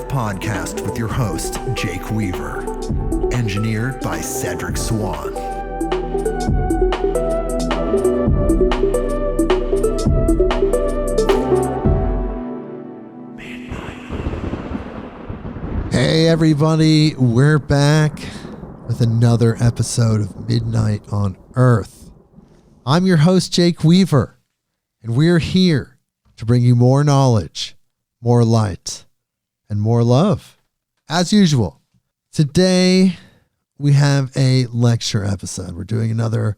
Podcast with your host, Jake Weaver. Engineered by Cedric Swan. Hey everybody, we're back with another episode of Midnight on Earth. I'm your host, Jake Weaver, and we're here to bring you more knowledge, more light, and more love. As usual, today we have a lecture episode. We're doing another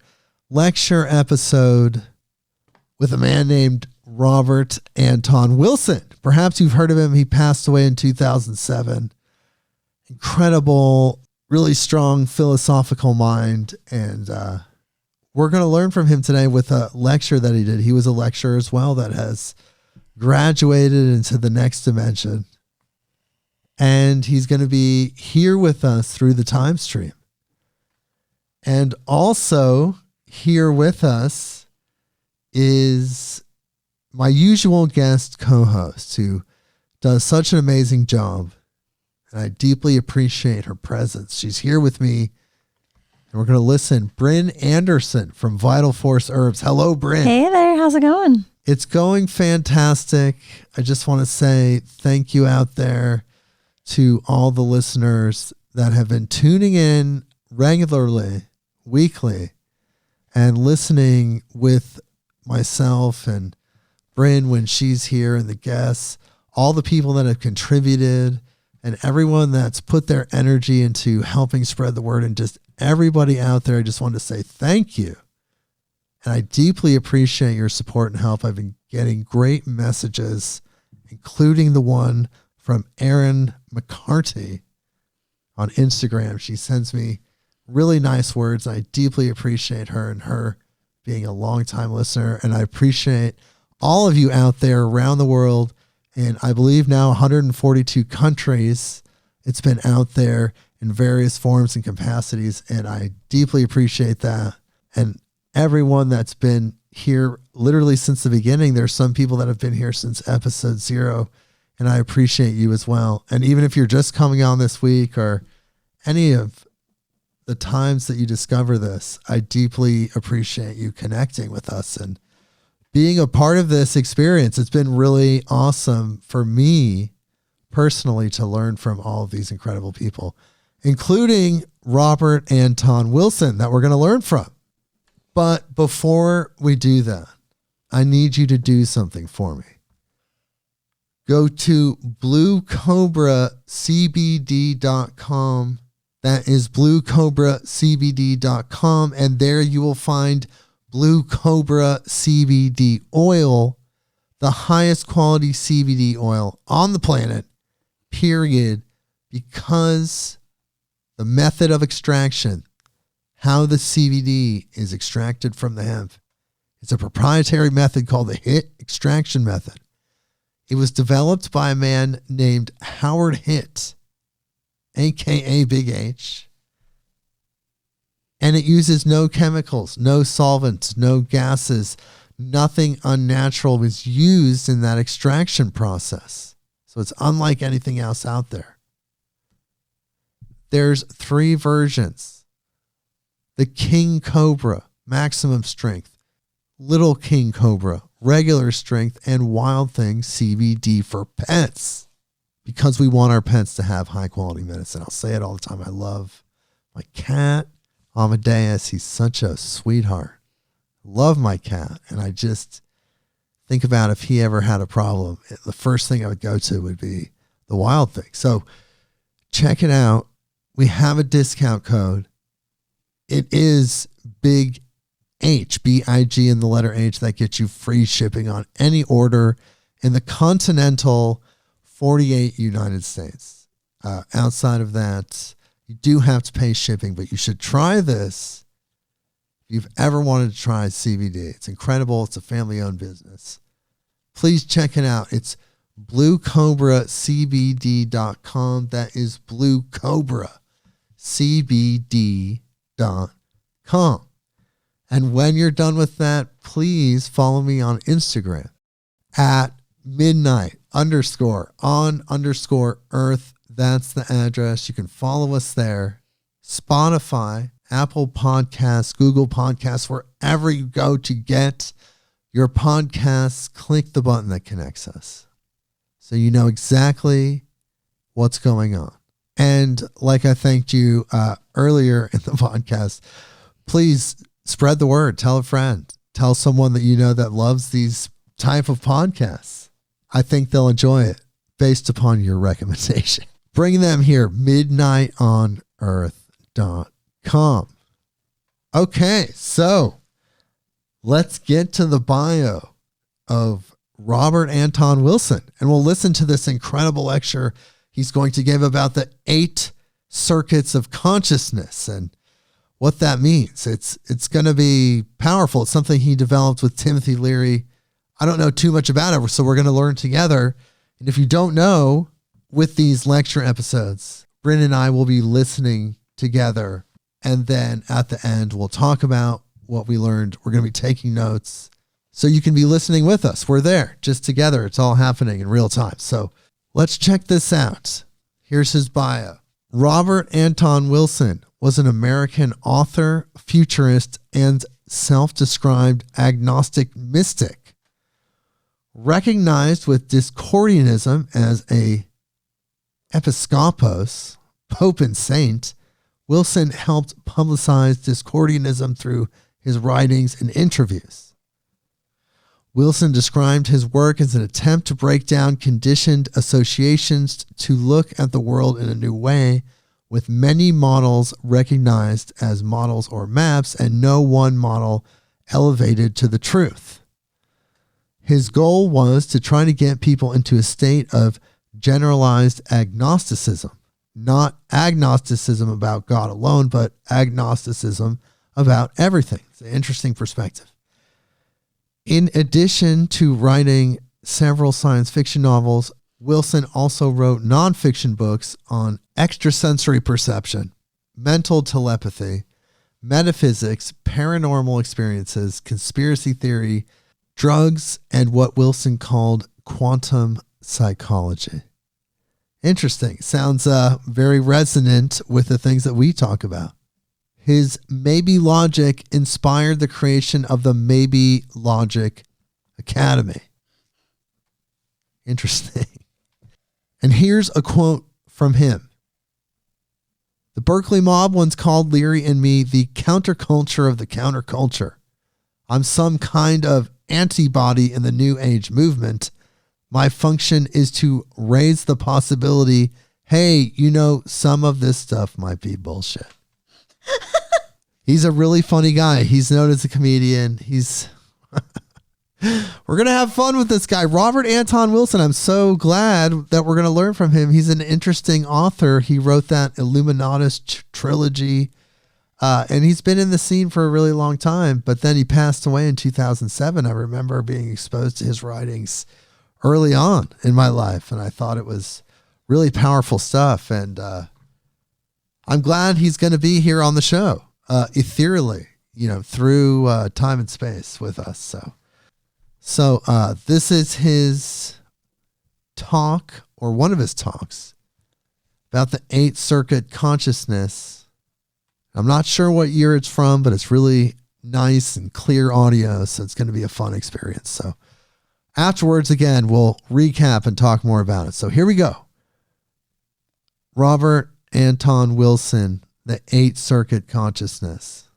lecture episode with a man named Robert Anton Wilson. Perhaps you've heard of him. He passed away in 2007. Incredible, really strong philosophical mind. And we're going to learn from him today with a lecture that he did. He was a lecturer as well that has graduated into the next dimension. And he's going to be here with us through the time stream. And also here with us is my usual guest co-host who does such an amazing job. And I deeply appreciate her presence. She's here with me. And we're going to listen. Brynn Anderson from Vital Force Herbs. Hello, Brynn. Hey there. How's it going? It's going fantastic. I just want to say thank you out there to all the listeners that have been tuning in regularly, weekly, and listening with myself and Brynn when she's here and the guests, all the people that have contributed and everyone that's put their energy into helping spread the word, and just everybody out there. I just want to say thank you. And I deeply appreciate your support and help. I've been getting great messages, including the one from Erin McCarty on Instagram. She sends me really nice words. I deeply appreciate her and her being a longtime listener. And I appreciate all of you out there around the world. And I believe now 142 countries. It's been out there in various forms and capacities. And I deeply appreciate that. And everyone that's been here literally since the beginning. There's some people that have been here since episode 0. And I appreciate you as well. And even if you're just coming on this week or any of the times that you discover this, I deeply appreciate you connecting with us and being a part of this experience. It's been really awesome for me personally to learn from all of these incredible people, including Robert Anton Wilson that we're going to learn from. But before we do that, I need you to do something for me. Go to bluecobracbd.com. That is bluecobracbd.com. And there you will find Blue Cobra CBD oil, the highest quality CBD oil on the planet, period. Because the method of extraction, how the CBD is extracted from the hemp, it's a proprietary method called the HIT extraction method. It was developed by a man named Howard Hitt, a.k.a. Big H. And it uses no chemicals, no solvents, no gases. Nothing unnatural was used in that extraction process. So it's unlike anything else out there. There's 3 versions. The King Cobra, maximum strength. Little King Cobra, regular strength, and Wild Thing CBD for pets, because we want our pets to have high quality medicine. I'll say it all the time. I love my cat, Amadeus. He's such a sweetheart. Love my cat. And I just think about if he ever had a problem, the first thing I would go to would be the Wild Thing. So check it out. We have a discount code. It is Big H, B-I-G in the letter H. That gets you free shipping on any order in the continental 48 United States. Outside of that, you do have to pay shipping, but you should try this if you've ever wanted to try CBD. It's incredible. It's a family-owned business. Please check it out. It's bluecobracbd.com. That is bluecobracbd.com. And when you're done with that, please follow me on Instagram at midnight_on_earth. That's the address. You can follow us there. Spotify, Apple Podcasts, Google Podcasts, wherever you go to get your podcasts, click the button that connects us so you know exactly what's going on. And like I thanked you earlier in the podcast, please spread the word. Tell a friend. Tell someone that you know that loves these type of podcasts. I think they'll enjoy it based upon your recommendation. Bring them here, midnightonearth.com. Okay, so let's get to the bio of Robert Anton Wilson, and we'll listen to this incredible lecture he's going to give about the 8 circuits of consciousness and what that means. It's going to be powerful. It's something he developed with Timothy Leary. I don't know too much about it, so we're going to learn together. And if you don't know, with these lecture episodes, Brynn and I will be listening together, and then at the end, we'll talk about what we learned. We're going to be taking notes, so you can be listening with us. We're there, just together. It's all happening in real time. So let's check this out. Here's his bio. Robert Anton Wilson was an American author, futurist, and self-described agnostic mystic. Recognized with Discordianism as a episcopos, pope and saint, Wilson helped publicize Discordianism through his writings and interviews. Wilson described his work as an attempt to break down conditioned associations to look at the world in a new way, with many models recognized as models or maps and no one model elevated to the truth. His goal was to try to get people into a state of generalized agnosticism, not agnosticism about God alone, but agnosticism about everything. It's an interesting perspective. In addition to writing several science fiction novels, Wilson also wrote nonfiction books on extrasensory perception, mental telepathy, metaphysics, paranormal experiences, conspiracy theory, drugs, and what Wilson called quantum psychology. Interesting. Sounds very resonant with the things that we talk about. His maybe logic inspired the creation of the Maybe Logic Academy. Interesting. And here's a quote from him. The Berkeley mob once called Leary and me the counterculture of the counterculture. I'm some kind of antibody in the New Age movement. My function is to raise the possibility, hey, some of this stuff might be bullshit. He's a really funny guy. He's known as a comedian. We're going to have fun with this guy, Robert Anton Wilson. I'm so glad that we're going to learn from him. He's an interesting author. He wrote that Illuminatus trilogy, and he's been in the scene for a really long time, but then he passed away in 2007. I remember being exposed to his writings early on in my life, and I thought it was really powerful stuff. And I'm glad he's going to be here on the show, ethereally, through time and space with us. So this is his talk, or one of his talks, about the 8 circuit consciousness. I'm not sure what year it's from, but it's really nice and clear audio, so it's going to be a fun experience. So afterwards, again, we'll recap and talk more about it. So here we go. Robert Anton Wilson, the 8 circuit consciousness.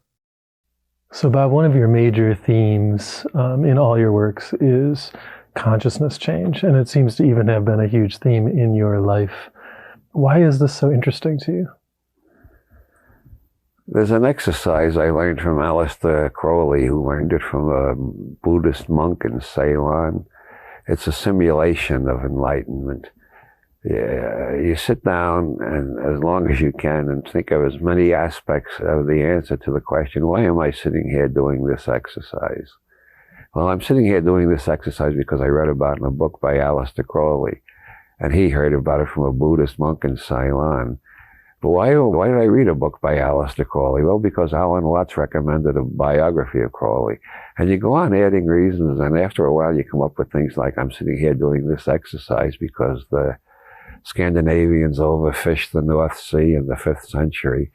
So Bob, one of your major themes in all your works is consciousness change, and it seems to even have been a huge theme in your life. Why is this so interesting to you? There's an exercise I learned from Aleister Crowley, who learned it from a Buddhist monk in Ceylon. It's a simulation of enlightenment. you sit down and as long as you can and think of as many aspects of the answer to the question, why am I sitting here doing this exercise? Well, I'm sitting here doing this exercise because I read about it in a book by Aleister Crowley, and he heard about it from a Buddhist monk in Ceylon. But why did I read a book by Aleister Crowley? Well, because Alan Watts recommended a biography of Crowley. And you go on adding reasons, and after a while you come up with things like, I'm sitting here doing this exercise because the Scandinavians overfished the North Sea in the 5th century,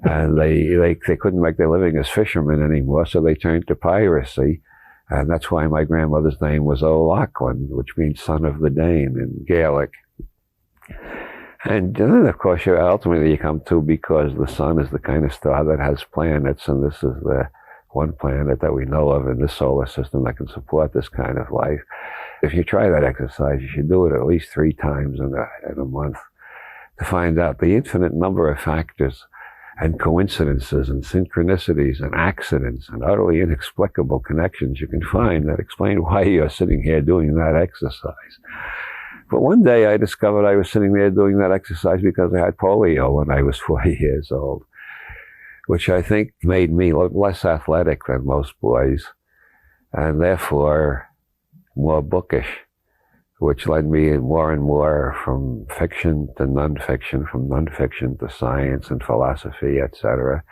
and they couldn't make their living as fishermen anymore, so they turned to piracy. And that's why my grandmother's name was O'Loughlin, which means son of the Dane in Gaelic. And then, of course, ultimately you come to because the sun is the kind of star that has planets, and this is the one planet that we know of in this solar system that can support this kind of life. If you try that exercise, you should do it at least 3 times in a month to find out the infinite number of factors and coincidences and synchronicities and accidents and utterly inexplicable connections you can find that explain why you're sitting here doing that exercise. But one day I discovered I was sitting there doing that exercise because I had polio when I was 40 years old, which I think made me less athletic than most boys, and therefore more bookish, which led me more and more from fiction to nonfiction, from nonfiction to science and philosophy, etc.,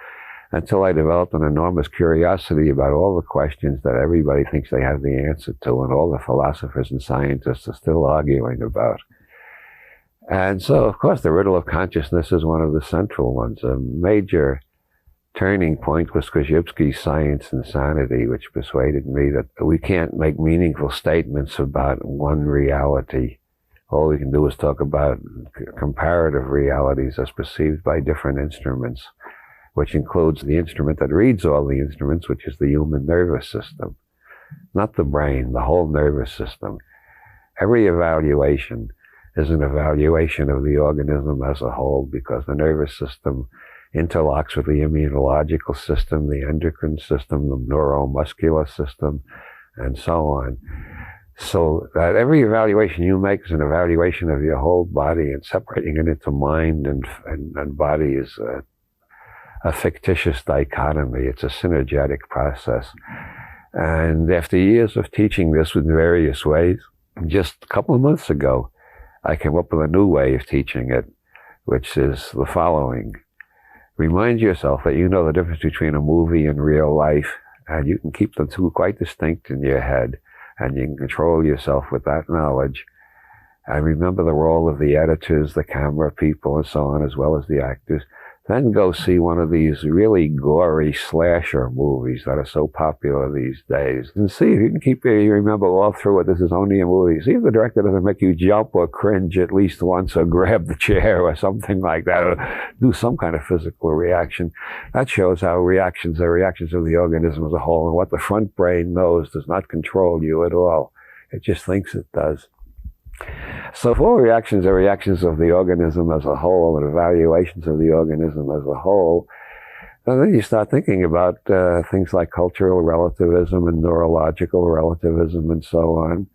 until I developed an enormous curiosity about all the questions that everybody thinks they have the answer to, and all the philosophers and scientists are still arguing about. And so, of course, the riddle of consciousness is one of the central ones. A major turning point was Korzybski's Science and Sanity, which persuaded me that we can't make meaningful statements about one reality. All we can do is talk about comparative realities as perceived by different instruments, which includes the instrument that reads all the instruments, which is the human nervous system. Not the brain, the whole nervous system. Every evaluation is an evaluation of the organism as a whole, because the nervous system interlocks with the immunological system, the endocrine system, the neuromuscular system, and so on. So that every evaluation you make is an evaluation of your whole body, and separating it into mind and body is a fictitious dichotomy. It's a synergetic process. And after years of teaching this in various ways, just a couple of months ago, I came up with a new way of teaching it, which is the following. Remind yourself that you know the difference between a movie and real life, and you can keep the two quite distinct in your head, and you can control yourself with that knowledge. And remember the role of the editors, the camera people, and so on, as well as the actors. Then go see one of these really gory slasher movies that are so popular these days. And see if you can you remember all through it, this is only a movie. See if the director doesn't make you jump or cringe at least once, or grab the chair or something like that, or do some kind of physical reaction. That shows how reactions are reactions of the organism as a whole, and what the front brain knows does not control you at all. It just thinks it does. So if all reactions are reactions of the organism as a whole, and evaluations of the organism as a whole, then you start thinking about things like cultural relativism and neurological relativism and so on.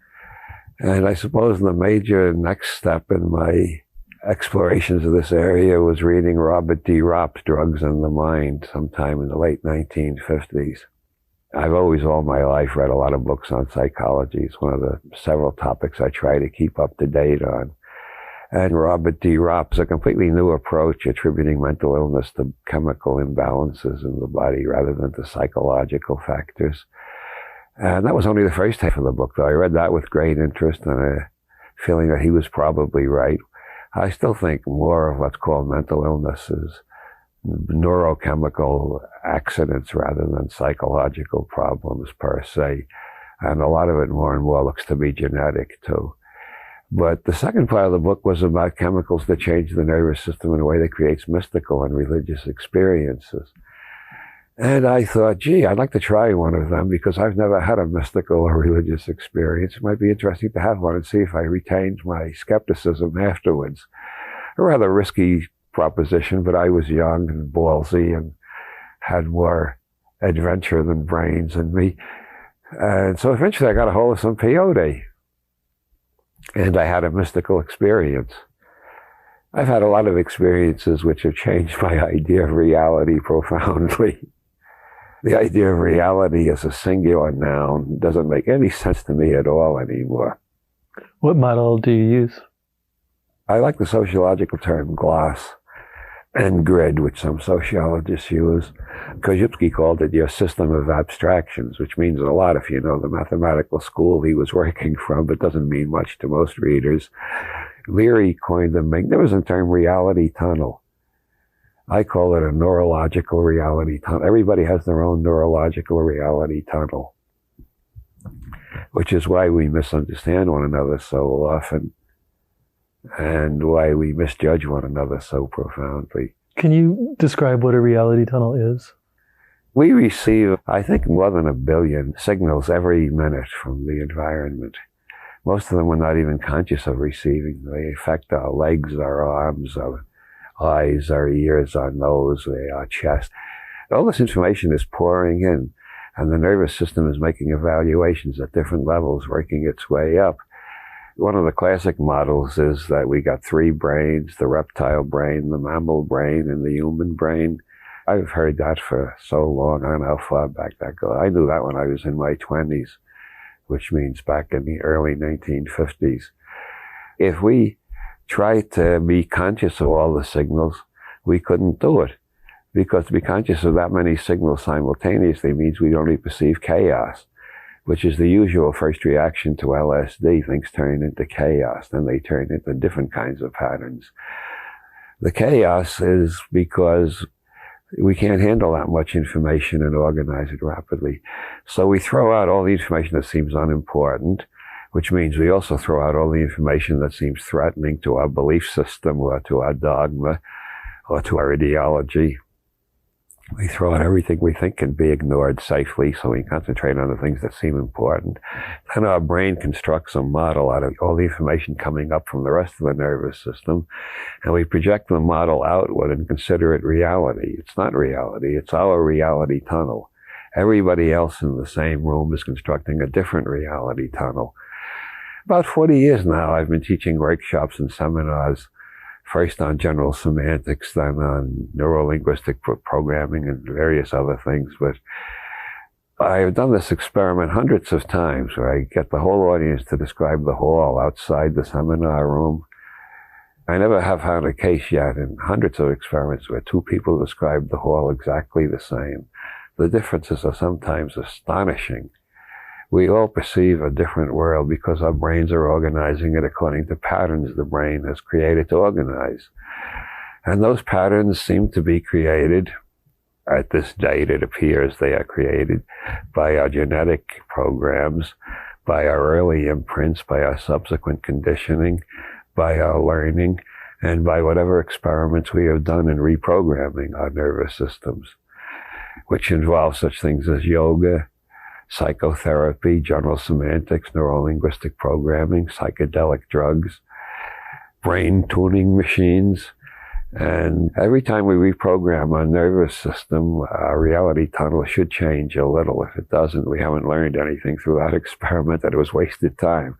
And I suppose the major next step in my explorations of this area was reading Robert D. Ropp's Drugs in the Mind sometime in the late 1950s. I've always, all my life, read a lot of books on psychology. It's one of the several topics I try to keep up to date on. And Robert D. Ropp's a completely new approach, attributing mental illness to chemical imbalances in the body rather than to psychological factors. And that was only the first half of the book, though. I read that with great interest and a feeling that he was probably right. I still think more of what's called mental illness is neurochemical accidents rather than psychological problems per se. And a lot of it more and more looks to be genetic too. But the second part of the book was about chemicals that change the nervous system in a way that creates mystical and religious experiences. And I thought, gee, I'd like to try one of them because I've never had a mystical or religious experience. It might be interesting to have one and see if I retained my skepticism afterwards. A rather risky proposition, but I was young and ballsy and had more adventure than brains in me. And so eventually I got a hold of some peyote, and I had a mystical experience. I've had a lot of experiences which have changed my idea of reality profoundly. The idea of reality as a singular noun doesn't make any sense to me at all anymore. What model do you use? I like the sociological term glass and grid, which some sociologists use. Korzybski called it your system of abstractions, which means a lot if you know the mathematical school he was working from, but doesn't mean much to most readers. Leary coined the magnificent term reality tunnel. I call it a neurological reality tunnel. Everybody has their own neurological reality tunnel, which is why we misunderstand one another so often and why we misjudge one another so profoundly. Can you describe what a reality tunnel is? We receive, I think, more than 1 billion signals every minute from the environment. Most of them we're not even conscious of receiving. They affect our legs, our arms, our eyes, our ears, our nose, our chest. All this information is pouring in, and the nervous system is making evaluations at different levels, working its way up. One of the classic models is that we got 3 brains: the reptile brain, the mammal brain, and the human brain. I've heard that for so long. I don't know how far back that goes. I knew that when I was in my 20s, which means back in the early 1950s. If we tried to be conscious of all the signals, we couldn't do it, because to be conscious of that many signals simultaneously means we only perceive chaos, which is the usual first reaction to LSD. Things turn into chaos, then they turn into different kinds of patterns. The chaos is because we can't handle that much information and organize it rapidly. So we throw out all the information that seems unimportant, which means we also throw out all the information that seems threatening to our belief system or to our dogma or to our ideology. We throw out everything we think can be ignored safely, so we concentrate on the things that seem important. Then our brain constructs a model out of all the information coming up from the rest of the nervous system, and we project the model outward and consider it reality. It's not reality, it's our reality tunnel. Everybody else in the same room is constructing a different reality tunnel. About 40 years now, I've been teaching workshops and seminars, first on general semantics, then on neurolinguistic programming and various other things. But I've done this experiment hundreds of times where I get the whole audience to describe the hall outside the seminar room. I never have found a case yet in hundreds of experiments where 2 people describe the hall exactly the same. The differences are sometimes astonishing. We all perceive a different world because our brains are organizing it according to patterns the brain has created to organize. And those patterns seem to be created, at this date it appears they are created, by our genetic programs, by our early imprints, by our subsequent conditioning, by our learning, and by whatever experiments we have done in reprogramming our nervous systems, which involve such things as yoga, psychotherapy, general semantics, neurolinguistic programming, psychedelic drugs, brain tuning machines. And every time we reprogram our nervous system, our reality tunnel should change a little. If it doesn't, we haven't learned anything through that experiment, that it was wasted time.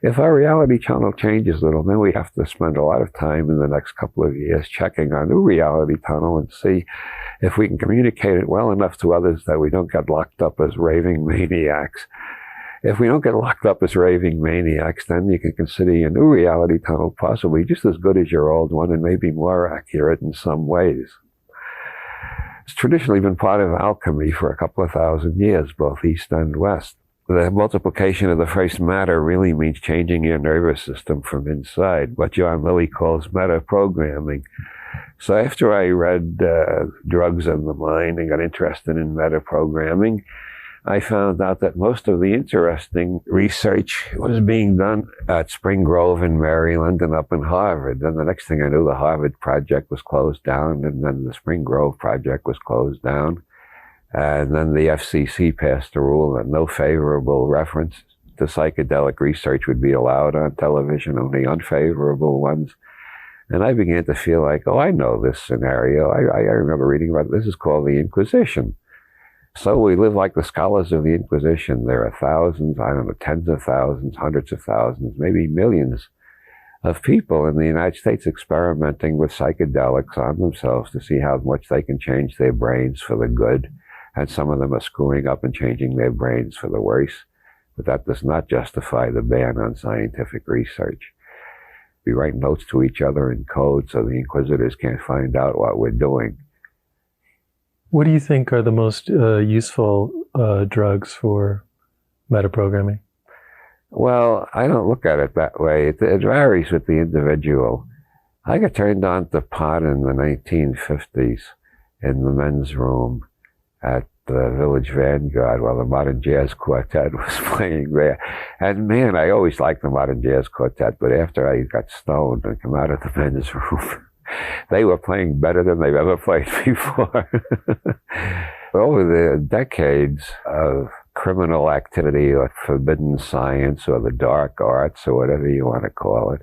If our reality tunnel changes a little, then we have to spend a lot of time in the next couple of years checking our new reality tunnel and see if we can communicate it well enough to others that we don't get locked up as raving maniacs. If we don't get locked up as raving maniacs, then you can consider your new reality tunnel possibly just as good as your old one and maybe more accurate in some ways. It's traditionally been part of alchemy for a couple of thousand years, both East and West. The multiplication of the first matter really means changing your nervous system from inside, what John Lilly calls metaprogramming. So after I read Drugs and the Mind and got interested in metaprogramming, I found out that most of the interesting research was being done at Spring Grove in Maryland and up in Harvard. And the next thing I knew, the Harvard project was closed down, and then the Spring Grove project was closed down. And then the FCC passed a rule that no favorable reference to psychedelic research would be allowed on television, only unfavorable ones. And I began to feel like, oh, I know this scenario. I remember reading about it. This is called the Inquisition. So we live like the scholars of the Inquisition. There are thousands, I don't know, tens of thousands, hundreds of thousands, maybe millions of people in the United States experimenting with psychedelics on themselves to see how much they can change their brains for the good. And some of them are screwing up and changing their brains for the worse. But that does not justify the ban on scientific research. We write notes to each other in code so the inquisitors can't find out what we're doing. What do you think are the most useful drugs for metaprogramming? Well, I don't look at it that way. It varies with the individual. I got turned on to pot in the 1950s in the men's room at the Village Vanguard while the Modern Jazz Quartet was playing there. And man, I always liked the Modern Jazz Quartet, but after I got stoned and come out of the men's room, they were playing better than they've ever played before. Over the decades of criminal activity or forbidden science or the dark arts or whatever you want to call it,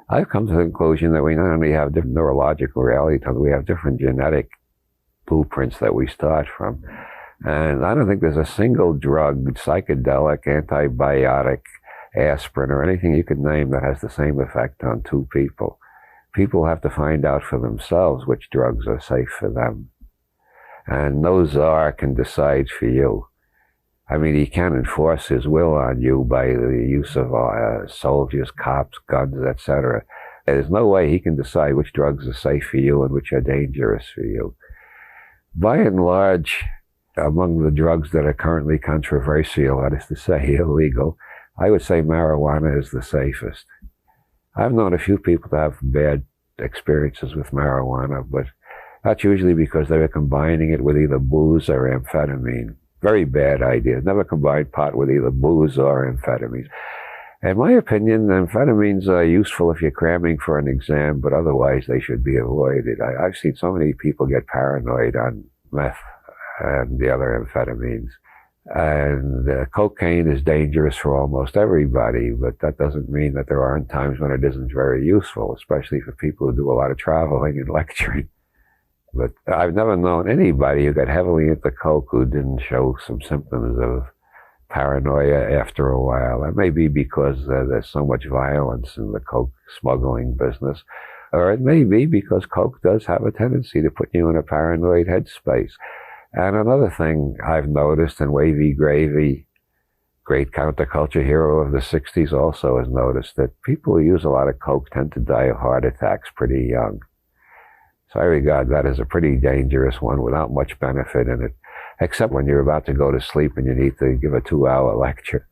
I've come to the conclusion that we not only have different neurological reality, we have different genetic blueprints that we start from. And I don't think there's a single drug, psychedelic, antibiotic, aspirin, or anything you could name that has the same effect on two people. People have to find out for themselves which drugs are safe for them. And no czar can decide for you. I mean, he can enforce his will on you by the use of soldiers, cops, guns, etc. There's no way he can decide which drugs are safe for you and which are dangerous for you. By and large, among the drugs that are currently controversial, that is to say illegal, I would say marijuana is the safest. I've known a few people to have bad experiences with marijuana, but that's usually because they were combining it with either booze or amphetamine. Very bad idea. Never combine pot with either booze or amphetamines. In my opinion, amphetamines are useful if you're cramming for an exam, but otherwise they should be avoided. I've seen so many people get paranoid on meth and the other amphetamines. And cocaine is dangerous for almost everybody, but that doesn't mean that there aren't times when it isn't very useful, especially for people who do a lot of traveling and lecturing. But I've never known anybody who got heavily into coke who didn't show some symptoms of paranoia after a while. That may be because there's so much violence in the coke smuggling business, or it may be because coke does have a tendency to put you in a paranoid headspace. And another thing I've noticed, and Wavy Gravy, great counterculture hero of the 60s, also has noticed that people who use a lot of coke tend to die of heart attacks pretty young. So I regard that as a pretty dangerous one without much benefit in it, except when you're about to go to sleep and you need to give a 2-hour lecture.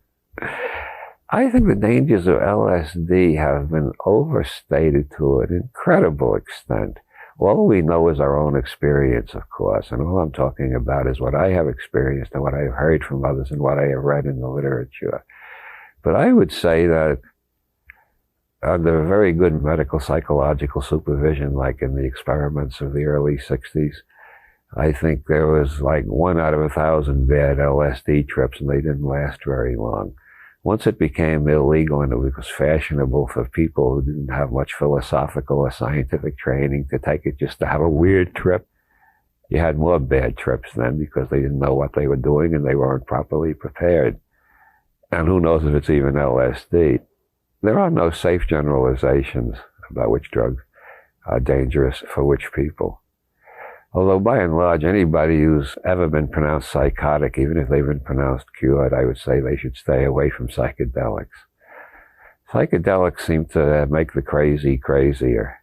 I think the dangers of LSD have been overstated to an incredible extent. All we know is our own experience, of course, and all I'm talking about is what I have experienced and what I have heard from others and what I have read in the literature. But I would say that under very good medical psychological supervision, like in the experiments of the early 60s, I think there was like 1 out of 1,000 bad LSD trips, and they didn't last very long. Once it became illegal and it was fashionable for people who didn't have much philosophical or scientific training to take it just to have a weird trip, you had more bad trips then because they didn't know what they were doing and they weren't properly prepared. And who knows if it's even LSD. There are no safe generalizations about which drugs are dangerous for which people. Although by and large, anybody who's ever been pronounced psychotic, even if they've been pronounced cured, I would say they should stay away from psychedelics. Psychedelics seem to make the crazy crazier.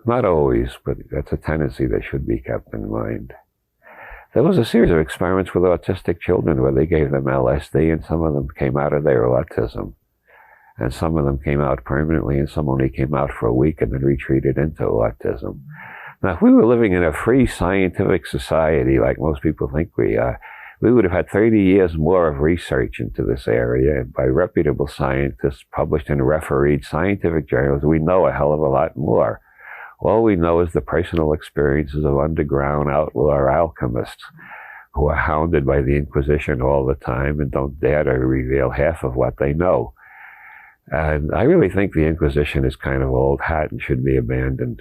Not always, but that's a tendency that should be kept in mind. There was a series of experiments with autistic children where they gave them LSD, and some of them came out of their autism. And some of them came out permanently, and some only came out for a week and then retreated into autism. Now, if we were living in a free scientific society, like most people think we are, we would have had 30 years more of research into this area by reputable scientists published in refereed scientific journals. We know a hell of a lot more. All we know is the personal experiences of underground outlaw alchemists who are hounded by the Inquisition all the time and don't dare to reveal half of what they know. And I really think the Inquisition is kind of old hat and should be abandoned.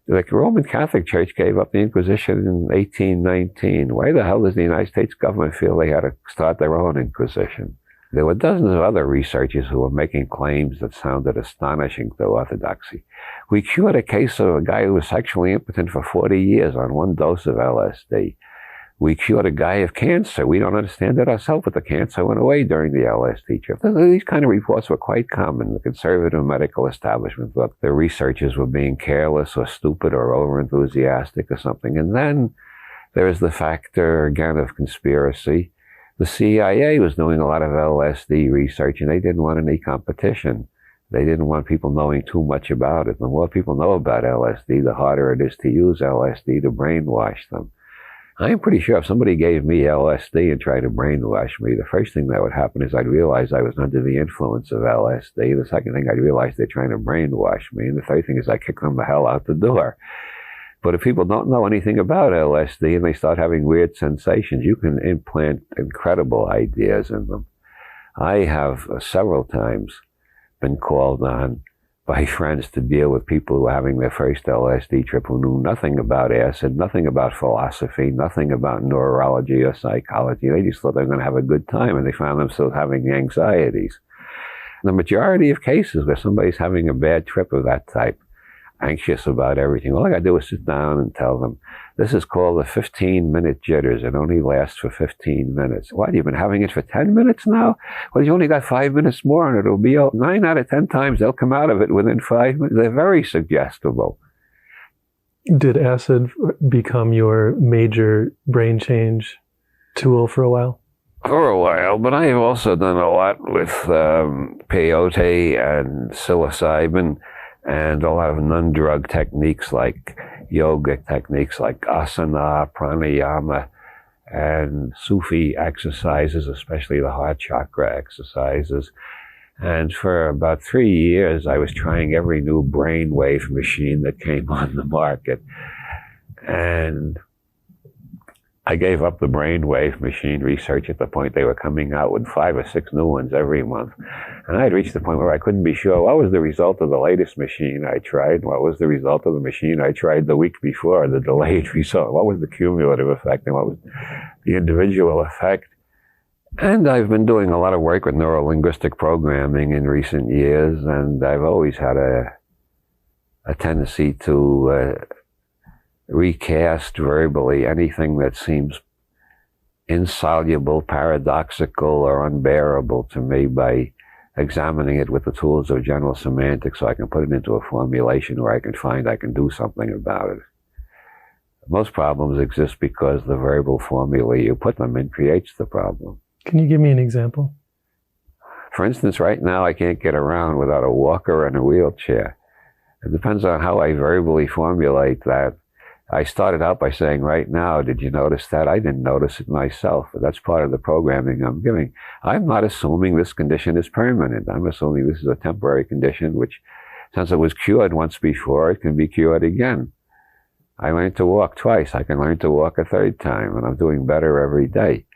The Roman Catholic Church gave up the Inquisition in 1819. Why the hell does the United States government feel they had to start their own Inquisition? There were dozens of other researchers who were making claims that sounded astonishing to orthodoxy. We cured a case of a guy who was sexually impotent for 40 years on one dose of LSD. We cured a guy of cancer. We don't understand it ourselves, but the cancer went away during the LSD trip. These kind of reports were quite common. The conservative medical establishment thought the researchers were being careless or stupid or overenthusiastic or something. And then there is the factor, again, of conspiracy. The CIA was doing a lot of LSD research, and they didn't want any competition. They didn't want people knowing too much about it. The more people know about LSD, the harder it is to use LSD to brainwash them. I'm pretty sure if somebody gave me LSD and tried to brainwash me, the first thing that would happen is I'd realize I was under the influence of LSD. The second thing, I'd realize they're trying to brainwash me. And the third thing is I kick them the hell out the door. But if people don't know anything about LSD and they start having weird sensations, you can implant incredible ideas in them. I have several times been called on by friends to deal with people who are having their first LSD trip who knew nothing about acid, nothing about philosophy, nothing about neurology or psychology. They just thought they were going to have a good time, and they found themselves having anxieties. The majority of cases where somebody's having a bad trip of that type, anxious about everything, all I got to do is sit down and tell them, this is called the 15-minute jitters. It only lasts for 15 minutes. What, you've been having it for 10 minutes now? Well, you only got 5 minutes more, and it'll be 9 out of 10 times they'll come out of it within 5 minutes. They're very suggestible. Did acid become your major brain change tool for a while? For a while, but I have also done a lot with peyote and psilocybin, and a lot of non-drug techniques like yoga techniques like asana, pranayama, and Sufi exercises, especially the heart chakra exercises. And for about 3 years, I was trying every new brainwave machine that came on the market. And I gave up the brainwave machine research at the point they were coming out with 5 or 6 new ones every month. And I had reached the point where I couldn't be sure what was the result of the latest machine I tried, and what was the result of the machine I tried the week before, the delayed result, what was the cumulative effect, and what was the individual effect. And I've been doing a lot of work with neuro-linguistic programming in recent years, and I've always had a tendency to recast verbally anything that seems insoluble, paradoxical, or unbearable to me by examining it with the tools of general semantics so I can put it into a formulation where I can find I can do something about it. Most problems exist because the verbal formula you put them in creates the problem. Can you give me an example? For instance, right now I can't get around without a walker and a wheelchair. It depends on how I verbally formulate that. I started out by saying, right now, did you notice that? I didn't notice it myself, but that's part of the programming I'm giving. I'm not assuming this condition is permanent. I'm assuming this is a temporary condition, which, since it was cured once before, it can be cured again. I learned to walk twice. I can learn to walk a third time, and I'm doing better every day.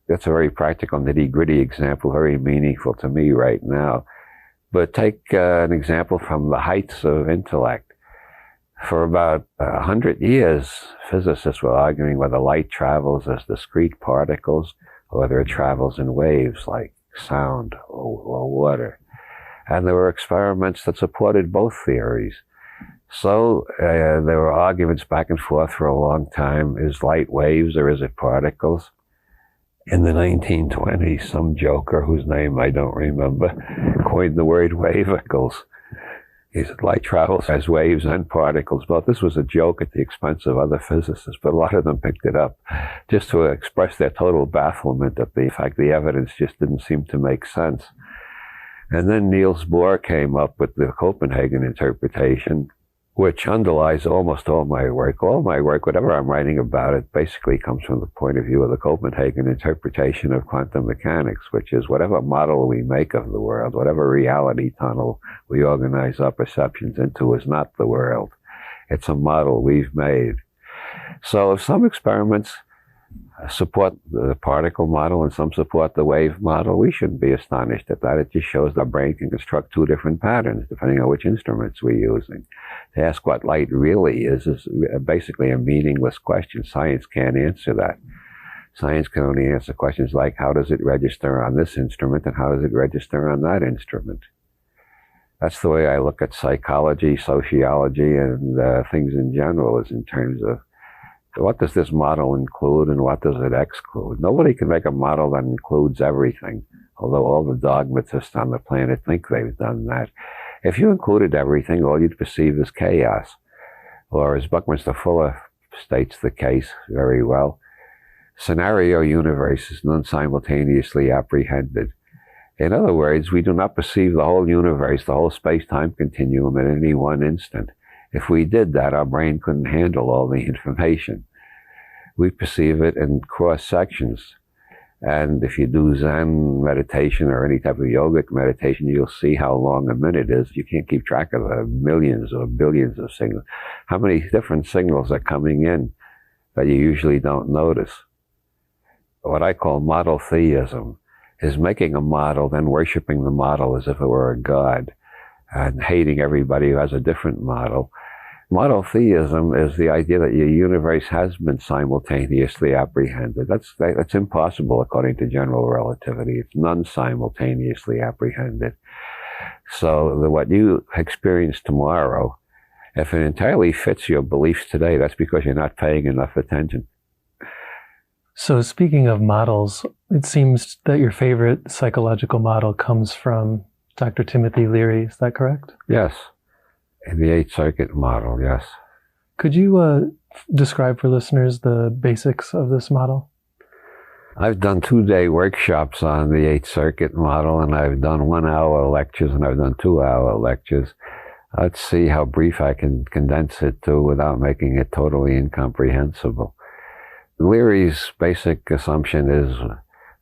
That's a very practical, nitty-gritty example, very meaningful to me right now. But take an example from the heights of intellect. For about 100 years, physicists were arguing whether light travels as discrete particles or whether it travels in waves like sound or water. And there were experiments that supported both theories. So there were arguments back and forth for a long time. Is light waves or is it particles? In the 1920s, some joker whose name I don't remember coined the word wavicles. He said light travels as waves and particles. But this was a joke at the expense of other physicists, but a lot of them picked it up just to express their total bafflement at the fact the evidence just didn't seem to make sense. And then Niels Bohr came up with the Copenhagen interpretation, which underlies almost all my work. All my work, whatever I'm writing about it, basically comes from the point of view of the Copenhagen interpretation of quantum mechanics, which is whatever model we make of the world, whatever reality tunnel we organize our perceptions into is not the world. It's a model we've made. So if some experiments support the particle model and some support the wave model, we shouldn't be astonished at that. It just shows the brain can construct two different patterns depending on which instruments we're using. To ask what light really is basically a meaningless question. Science can't answer that. Science can only answer questions like, how does it register on this instrument and how does it register on that instrument? That's the way I look at psychology, sociology, and things in general, is in terms of what does this model include and what does it exclude? Nobody can make a model that includes everything, although all the dogmatists on the planet think they've done that. If you included everything, all you'd perceive is chaos. Or as Buckminster Fuller states the case very well, scenario universe is non-simultaneously apprehended. In other words, we do not perceive the whole universe, the whole space-time continuum at any one instant. If we did that, our brain couldn't handle all the information. We perceive it in cross-sections. And if you do Zen meditation or any type of yogic meditation, you'll see how long a minute is. You can't keep track of the millions or billions of signals. How many different signals are coming in that you usually don't notice? What I call model theism is making a model, then worshiping the model as if it were a god, and hating everybody who has a different model. Model theism is the idea that your universe has been simultaneously apprehended. That's impossible according to general relativity. It's non-simultaneously apprehended. So what you experience tomorrow, if it entirely fits your beliefs today, that's because you're not paying enough attention. So speaking of models, it seems that your favorite psychological model comes from Dr. Timothy Leary. Is that correct? Yes. In the Eighth Circuit model, yes. Could you describe for listeners the basics of this model? I've done 2-day workshops on the Eighth Circuit model, and I've done 1-hour lectures, and I've done 2-hour lectures. Let's see how brief I can condense it to without making it totally incomprehensible. Leary's basic assumption is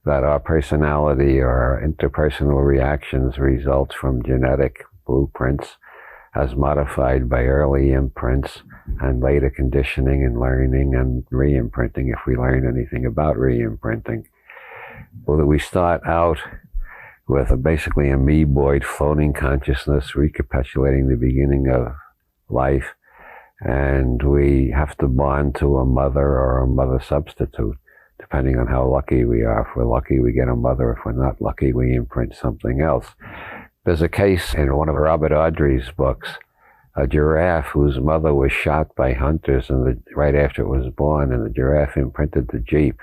that our personality or interpersonal reactions results from genetic blueprints as modified by early imprints and later conditioning and learning and re-imprinting, if we learn anything about re-imprinting. Well, we start out with basically amoeboid floating consciousness recapitulating the beginning of life, and we have to bond to a mother or a mother substitute, depending on how lucky we are. If we're lucky, we get a mother. If we're not lucky, we imprint something else. There's a case in one of Robert Audrey's books, a giraffe whose mother was shot by hunters right after it was born, and the giraffe imprinted the jeep,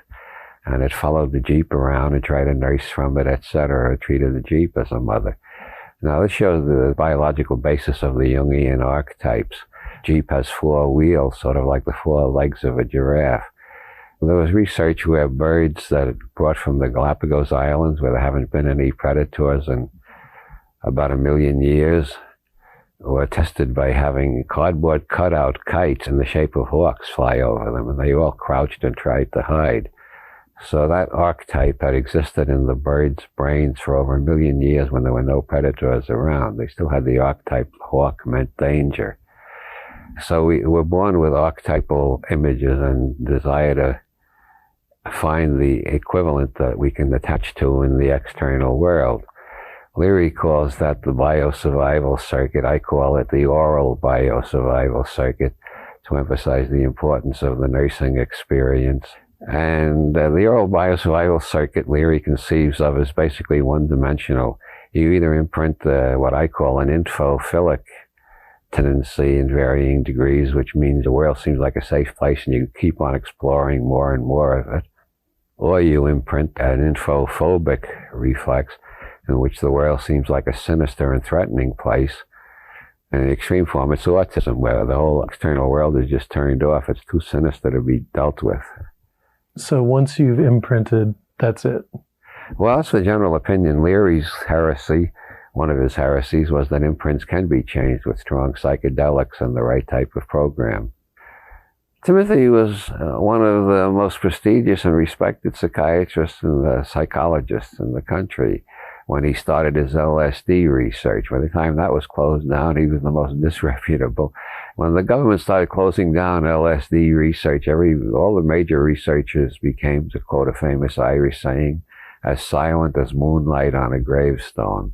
and it followed the jeep around and tried to nurse from it, etc., treated the jeep as a mother. Now, this shows the biological basis of the Jungian archetypes. Jeep has 4 wheels, sort of like the 4 legs of a giraffe. There was research where birds that brought from the Galapagos Islands, where there haven't been any predators in about 1 million years, were tested by having cardboard cutout kites in the shape of hawks fly over them, and they all crouched and tried to hide. So that archetype had existed in the birds' brains for over 1 million years when there were no predators around. They still had the archetype hawk meant danger. So we were born with archetypal images and desire to find the equivalent that we can attach to in the external world. Leary calls that the biosurvival circuit. I call it the oral biosurvival circuit, to emphasize the importance of the nursing experience. And the oral biosurvival circuit Leary conceives of as basically one-dimensional. You either imprint what I call an infophilic tendency in varying degrees, which means the world seems like a safe place and you keep on exploring more and more of it, or you imprint an infophobic reflex, in which the world seems like a sinister and threatening place. And in the extreme form, it's autism, where the whole external world is just turned off. It's too sinister to be dealt with. So once you've imprinted, that's it? Well, that's the general opinion. Leary's heresy, one of his heresies, was that imprints can be changed with strong psychedelics and the right type of program. Timothy was one of the most prestigious and respected psychiatrists and psychologists in the country when he started his LSD research. By the time that was closed down, he was the most disreputable. When the government started closing down LSD research, all the major researchers became, to quote a famous Irish saying, as silent as moonlight on a gravestone.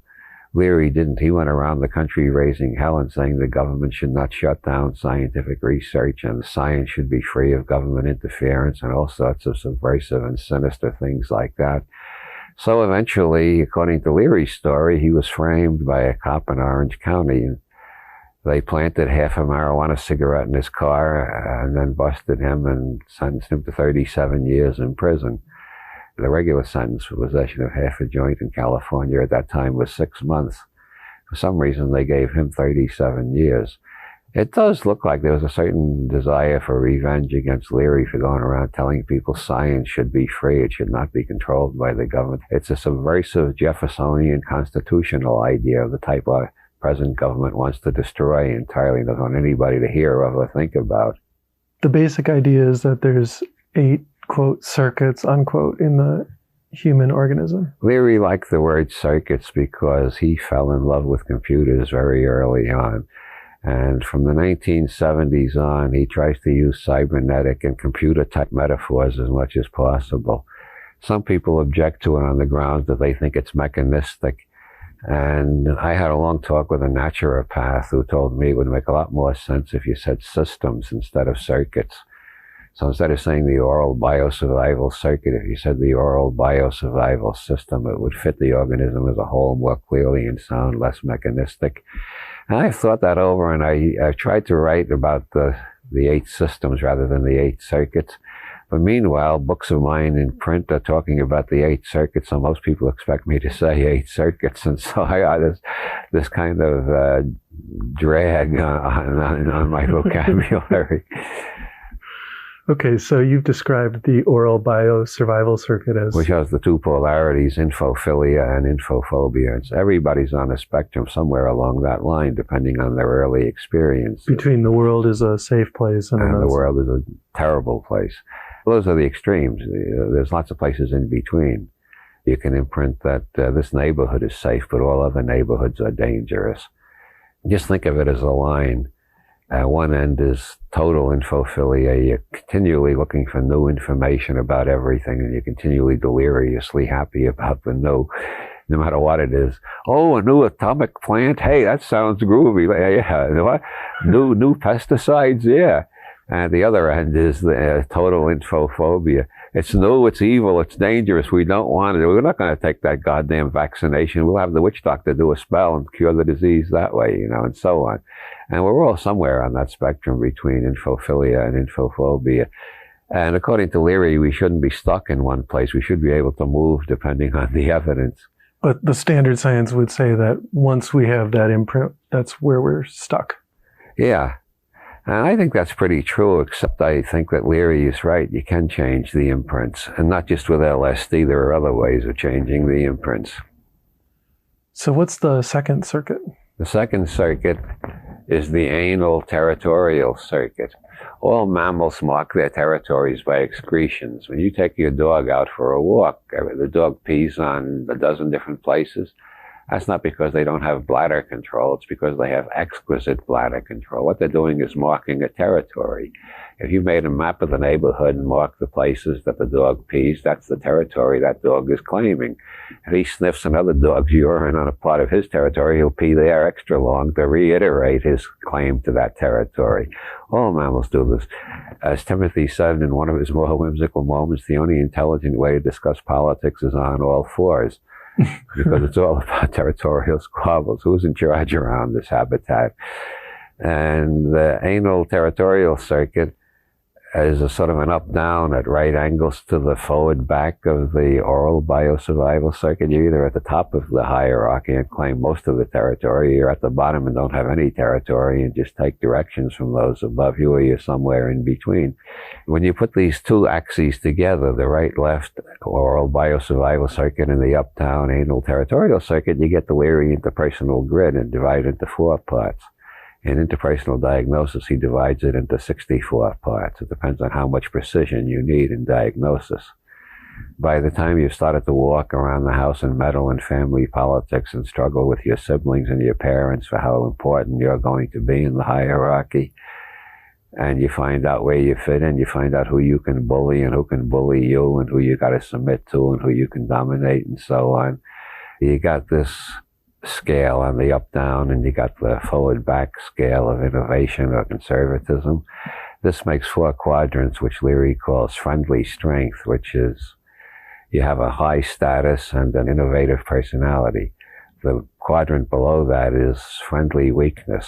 Leary didn't. He went around the country raising hell and saying the government should not shut down scientific research and science should be free of government interference and all sorts of subversive and sinister things like that. So eventually, according to Leary's story, he was framed by a cop in Orange County. They planted half a marijuana cigarette in his car and then busted him and sentenced him to 37 years in prison. The regular sentence for possession of half a joint in California at that time was 6 months. For some reason, they gave him 37 years. It does look like there was a certain desire for revenge against Leary for going around telling people science should be free. It should not be controlled by the government. It's a subversive Jeffersonian constitutional idea of the type our present government wants to destroy entirely, doesn't want anybody to hear of or think about. The basic idea is that there's 8, quote, circuits, unquote, in the human organism. Leary liked the word circuits because he fell in love with computers very early on. And from the 1970s on, he tries to use cybernetic and computer-type metaphors as much as possible. Some people object to it on the grounds that they think it's mechanistic. And I had a long talk with a naturopath who told me it would make a lot more sense if you said systems instead of circuits. So instead of saying the oral biosurvival circuit, if you said the oral biosurvival system, it would fit the organism as a whole more clearly and sound less mechanistic. And I thought that over, and I tried to write about the 8 systems rather than the 8 circuits. But meanwhile, books of mine in print are talking about the 8 circuits, so most people expect me to say 8 circuits. And so I got this kind of drag on my vocabulary. Okay, so you've described the oral biosurvival circuit as... which has the 2 polarities, infophilia and infophobia. It's everybody's on a spectrum somewhere along that line, depending on their early experience. Between the world is a safe place and the world is a terrible place. Those are the extremes. There's lots of places in between. You can imprint that this neighborhood is safe, but all other neighborhoods are dangerous. Just think of it as a line. One end is total infophilia. You're continually looking for new information about everything, and you're continually deliriously happy about the new, no matter what it is. Oh, a new atomic plant? Hey, that sounds groovy. Yeah, what? New pesticides? Yeah. And the other end is the total infophobia. It's new, it's evil, it's dangerous, we don't want it. We're not going to take that goddamn vaccination. We'll have the witch doctor do a spell and cure the disease that way, and so on. And we're all somewhere on that spectrum between infophilia and infophobia. And according to Leary, we shouldn't be stuck in one place. We should be able to move depending on the evidence. But the standard science would say that once we have that imprint, that's where we're stuck. Yeah. And I think that's pretty true, except I think that Leary is right. You can change the imprints, and not just with LSD. There are other ways of changing the imprints. So what's the second circuit? The second circuit is the anal territorial circuit. All mammals mark their territories by excretions. When you take your dog out for a walk, the dog pees on a dozen different places. That's not because they don't have bladder control. It's because they have exquisite bladder control. What they're doing is marking a territory. If you made a map of the neighborhood and marked the places that the dog pees, that's the territory that dog is claiming. If he sniffs another dog's urine on a part of his territory, he'll pee there extra long to reiterate his claim to that territory. All mammals do this. As Timothy said in one of his more whimsical moments, the only intelligent way to discuss politics is on all fours. Because it's all about territorial squabbles. Who's in charge around this habitat? And the anal territorial circuit is a sort of an up-down at right angles to the forward-back of the oral biosurvival circuit. You're either at the top of the hierarchy and claim most of the territory, or you're at the bottom and don't have any territory and just take directions from those above you, or you're somewhere in between. When you put these 2 axes together, the right-left oral biosurvival circuit and the up-down anal territorial circuit, you get the Leary interpersonal grid and divide it into 4 parts. In interpersonal diagnosis, he divides it into 64 parts. It depends on how much precision you need in diagnosis. By the time you've started to walk around the house and meddle in family politics and struggle with your siblings and your parents for how important you're going to be in the hierarchy, and you find out where you fit in, you find out who you can bully and who can bully you and who you got to submit to and who you can dominate and so on. You got this scale on the up-down, and you got the forward-back scale of innovation or conservatism. This makes 4 quadrants, which Leary calls friendly strength, which is you have a high status and an innovative personality. The quadrant below that is friendly weakness,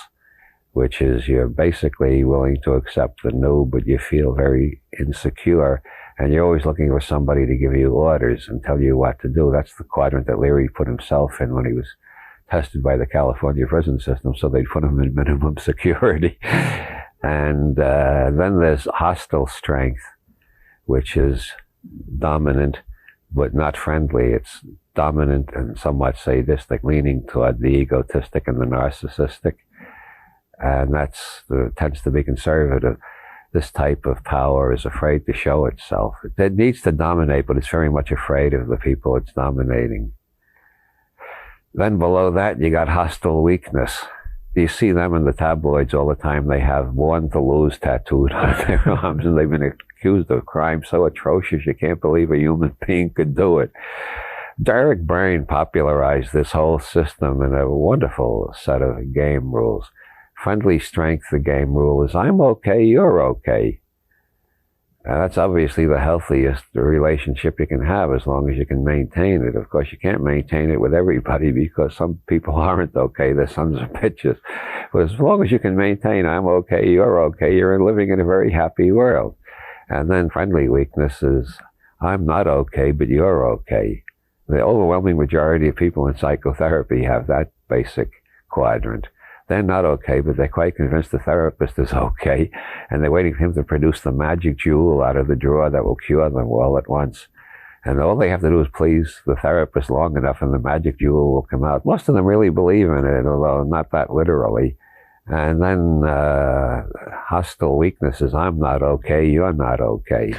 which is you're basically willing to accept the new, but you feel very insecure, and you're always looking for somebody to give you orders and tell you what to do. That's the quadrant that Leary put himself in when he was tested by the California prison system, so they'd put him in minimum security. And then there's hostile strength, which is dominant but not friendly. It's dominant and somewhat sadistic, leaning toward the egotistic and the narcissistic. And tends to be conservative. This type of power is afraid to show itself. It needs to dominate, but it's very much afraid of the people it's dominating. Then below that, you got hostile weakness. You see them in the tabloids all the time. They have "born to lose" tattooed on their arms, and they've been accused of crimes so atrocious you can't believe a human being could do it. Derek Brynn popularized this whole system in a wonderful set of game rules. Friendly strength, the game rule is I'm okay, you're okay. Now, that's obviously the healthiest relationship you can have as long as you can maintain it. Of course, you can't maintain it with everybody because some people aren't okay. They're sons of bitches. But as long as you can maintain I'm okay, you're living in a very happy world. And then friendly weakness is I'm not okay, but you're okay. The overwhelming majority of people in psychotherapy have that basic quadrant. They're not okay, but they're quite convinced the therapist is okay, and they're waiting for him to produce the magic jewel out of the drawer that will cure them all at once. And all they have to do is please the therapist long enough, and the magic jewel will come out. Most of them really believe in it, although not that literally. And then hostile weaknesses, I'm not okay, you're not okay.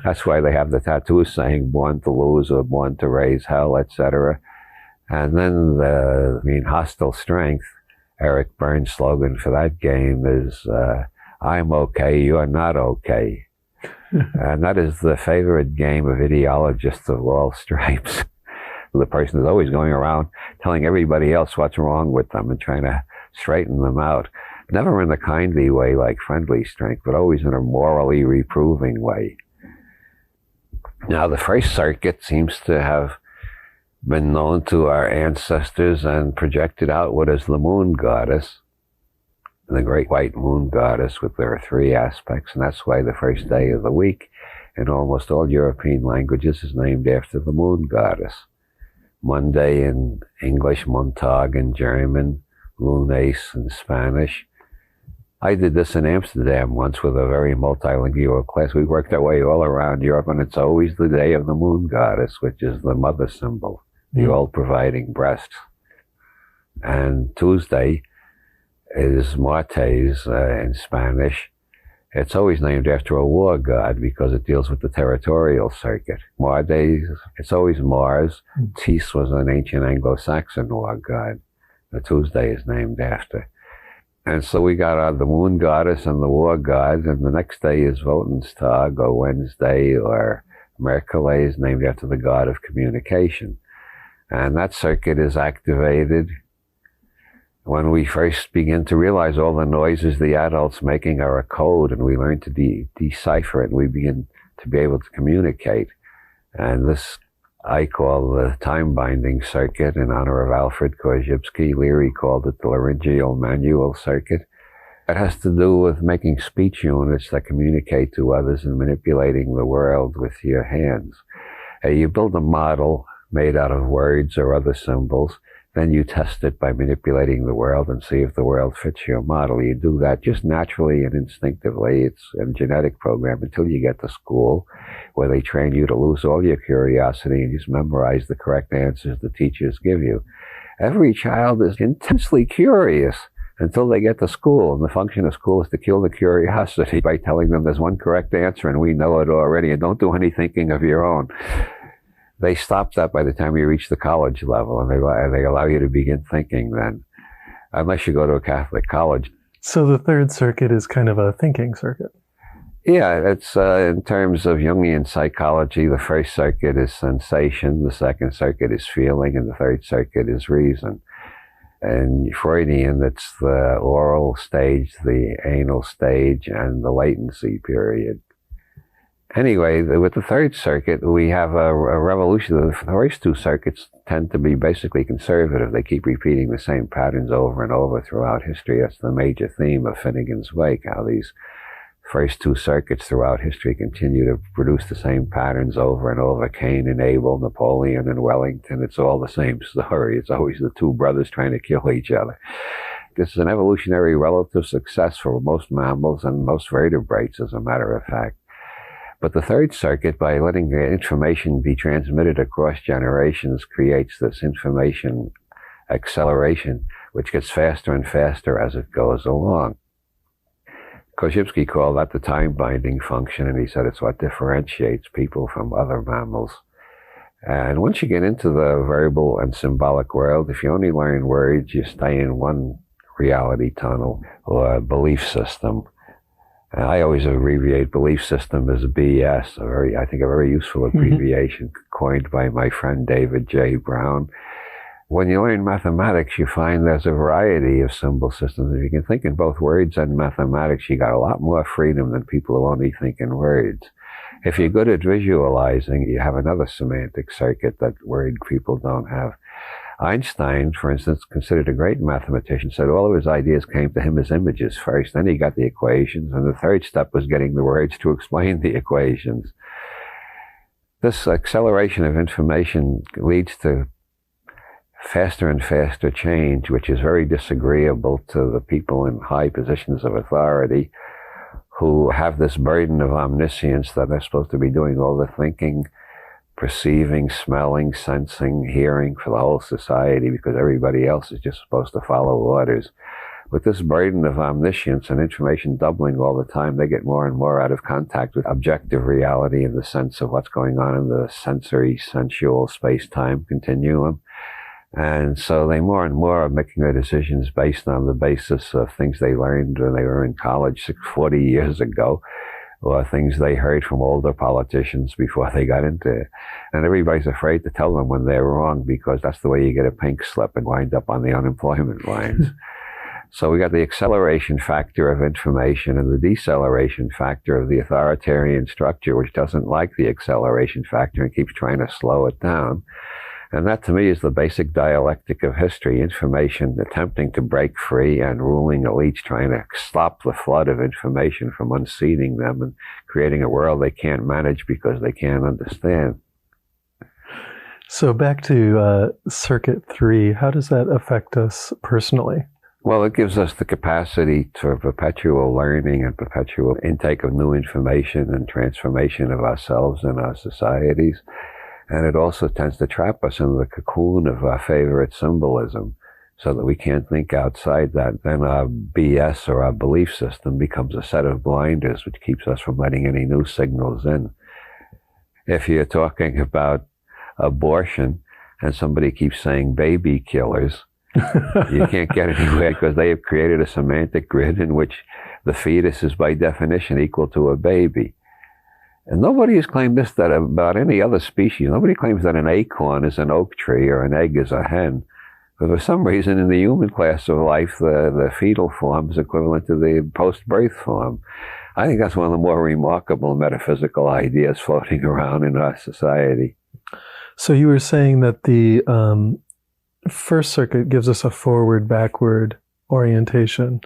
That's why they have the tattoos saying born to lose or born to raise hell, etc. And then hostile strength. Eric Byrne's slogan for that game is, I'm okay, you're not okay. And that is the favorite game of ideologists of all stripes. The person is always going around telling everybody else what's wrong with them and trying to straighten them out. Never in a kindly way like friendly strength, but always in a morally reproving way. Now, the first circuit seems to have been known to our ancestors and projected outward as the moon goddess, the great white moon goddess, with their 3 aspects, and that's why the first day of the week in almost all European languages is named after the moon goddess. Monday in English, Montag in German, Lunes in Spanish. I did this in Amsterdam once with a very multilingual class. We worked our way all around Europe, and it's always the day of the moon goddess, which is the mother symbol. The all-providing breast. And Tuesday is Martes in Spanish. It's always named after a war god because it deals with the territorial circuit. Martes, it's always Mars. Tis was an ancient Anglo-Saxon war god. The Tuesday is named after. And so we got the moon goddess and the war god, and the next day is Wotenstag, or Wednesday, or Mercules, named after the god of communication. And that circuit is activated when we first begin to realize all the noises the adults making are a code, and we learn to decipher it, and we begin to be able to communicate. And this I call the time-binding circuit in honor of Alfred Korzybski. Leary called it the laryngeal manual circuit. It has to do with making speech units that communicate to others and manipulating the world with your hands. You build a model made out of words or other symbols, then you test it by manipulating the world and see if the world fits your model. You do that just naturally and instinctively. It's a genetic program until you get to school, where they train you to lose all your curiosity and just memorize the correct answers the teachers give you. Every child is intensely curious until they get to school, and the function of school is to kill the curiosity by telling them there's one correct answer and we know it already, and don't do any thinking of your own. They stop that by the time you reach the college level, and they allow you to begin thinking then, unless you go to a Catholic college. So the third circuit is kind of a thinking circuit. Yeah, it's in terms of Jungian psychology, the first circuit is sensation, the second circuit is feeling, and the third circuit is reason. In Freudian, it's the oral stage, the anal stage, and the latency period. Anyway, with the third circuit, we have a revolution. The first two circuits tend to be basically conservative. They keep repeating the same patterns over and over throughout history. That's the major theme of Finnegan's Wake, how these first two circuits throughout history continue to produce the same patterns over and over. Cain and Abel, Napoleon and Wellington. It's all the same story. It's always the two brothers trying to kill each other. This is an evolutionary relative success for most mammals and most vertebrates, as a matter of fact. But the third circuit, by letting the information be transmitted across generations, creates this information acceleration, which gets faster and faster as it goes along. Korzybski called that the time-binding function, and he said it's what differentiates people from other mammals. And once you get into the verbal and symbolic world, if you only learn words, you stay in one reality tunnel or belief system. And I always abbreviate belief system as BS, I think a very useful abbreviation coined by my friend David J. Brown. When you learn mathematics, you find there's a variety of symbol systems. If you can think in both words and mathematics, you got a lot more freedom than people who only think in words. If you're good at visualizing, you have another semantic circuit that word people don't have. Einstein, for instance, considered a great mathematician, said all of his ideas came to him as images first. Then he got the equations, and the third step was getting the words to explain the equations. This acceleration of information leads to faster and faster change, which is very disagreeable to the people in high positions of authority who have this burden of omniscience that they're supposed to be doing all the thinking, perceiving, smelling, sensing, hearing for the whole society, because everybody else is just supposed to follow orders. With this burden of omniscience and information doubling all the time, they get more and more out of contact with objective reality in the sense of what's going on in the sensory, sensual space-time continuum. And so they more and more are making their decisions based on the basis of things they learned when they were in college 40 years ago, or things they heard from older politicians before they got into it. And everybody's afraid to tell them when they're wrong, because that's the way you get a pink slip and wind up on the unemployment lines. So we got the acceleration factor of information and the deceleration factor of the authoritarian structure, which doesn't like the acceleration factor and keeps trying to slow it down. And that, to me, is the basic dialectic of history: information attempting to break free and ruling elites trying to stop the flood of information from unseating them and creating a world they can't manage because they can't understand. So back to Circuit 3, how does that affect us personally? Well, it gives us the capacity for perpetual learning and perpetual intake of new information and transformation of ourselves and our societies. And it also tends to trap us in the cocoon of our favorite symbolism so that we can't think outside that. Then our BS, or our belief system, becomes a set of blinders which keeps us from letting any new signals in. If you're talking about abortion and somebody keeps saying baby killers, you can't get anywhere, because they have created a semantic grid in which the fetus is by definition equal to a baby. And nobody has claimed this that about any other species. Nobody claims that an acorn is an oak tree or an egg is a hen. But for some reason, in the human class of life, the fetal form is equivalent to the post-birth form. I think that's one of the more remarkable metaphysical ideas floating around in our society. So you were saying that the first circuit gives us a forward-backward orientation,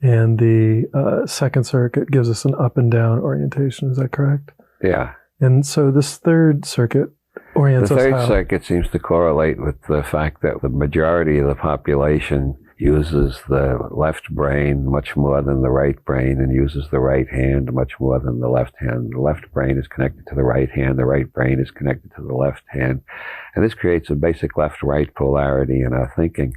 and the second circuit gives us an up and down orientation. Is that correct? Yeah. And so this third circuit orients us how? The third circuit seems to correlate with the fact that the majority of the population uses the left brain much more than the right brain, and uses the right hand much more than the left hand. The left brain is connected to the right hand. The right brain is connected to the left hand. And this creates a basic left-right polarity in our thinking.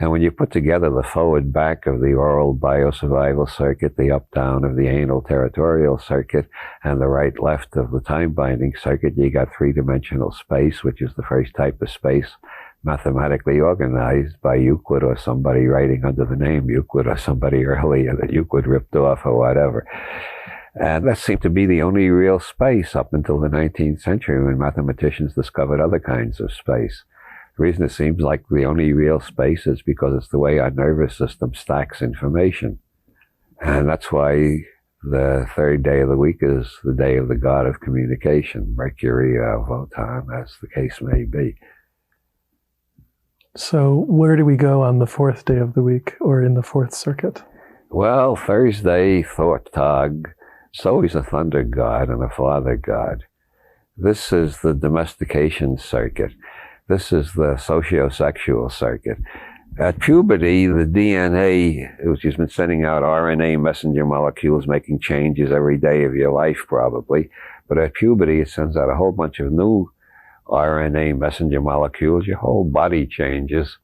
And when you put together the forward-back of the oral biosurvival circuit, the up-down of the anal territorial circuit, and the right-left of the time-binding circuit, you got three-dimensional space, which is the first type of space mathematically organized by Euclid, or somebody writing under the name Euclid, or somebody earlier that Euclid ripped off, or whatever. And that seemed to be the only real space up until the 19th century, when mathematicians discovered other kinds of space. The reason it seems like the only real space is because it's the way our nervous system stacks information. And that's why the third day of the week is the day of the god of communication, Mercury, Wotan, as the case may be. So where do we go on the fourth day of the week, or in the fourth circuit? Well, Thursday, Thortag, it's always a thunder god and a father god. This is the domestication circuit. This is the socio-sexual circuit. At puberty, the DNA, which has been sending out RNA messenger molecules, making changes every day of your life probably, but at puberty it sends out a whole bunch of new RNA messenger molecules. Your whole body changes.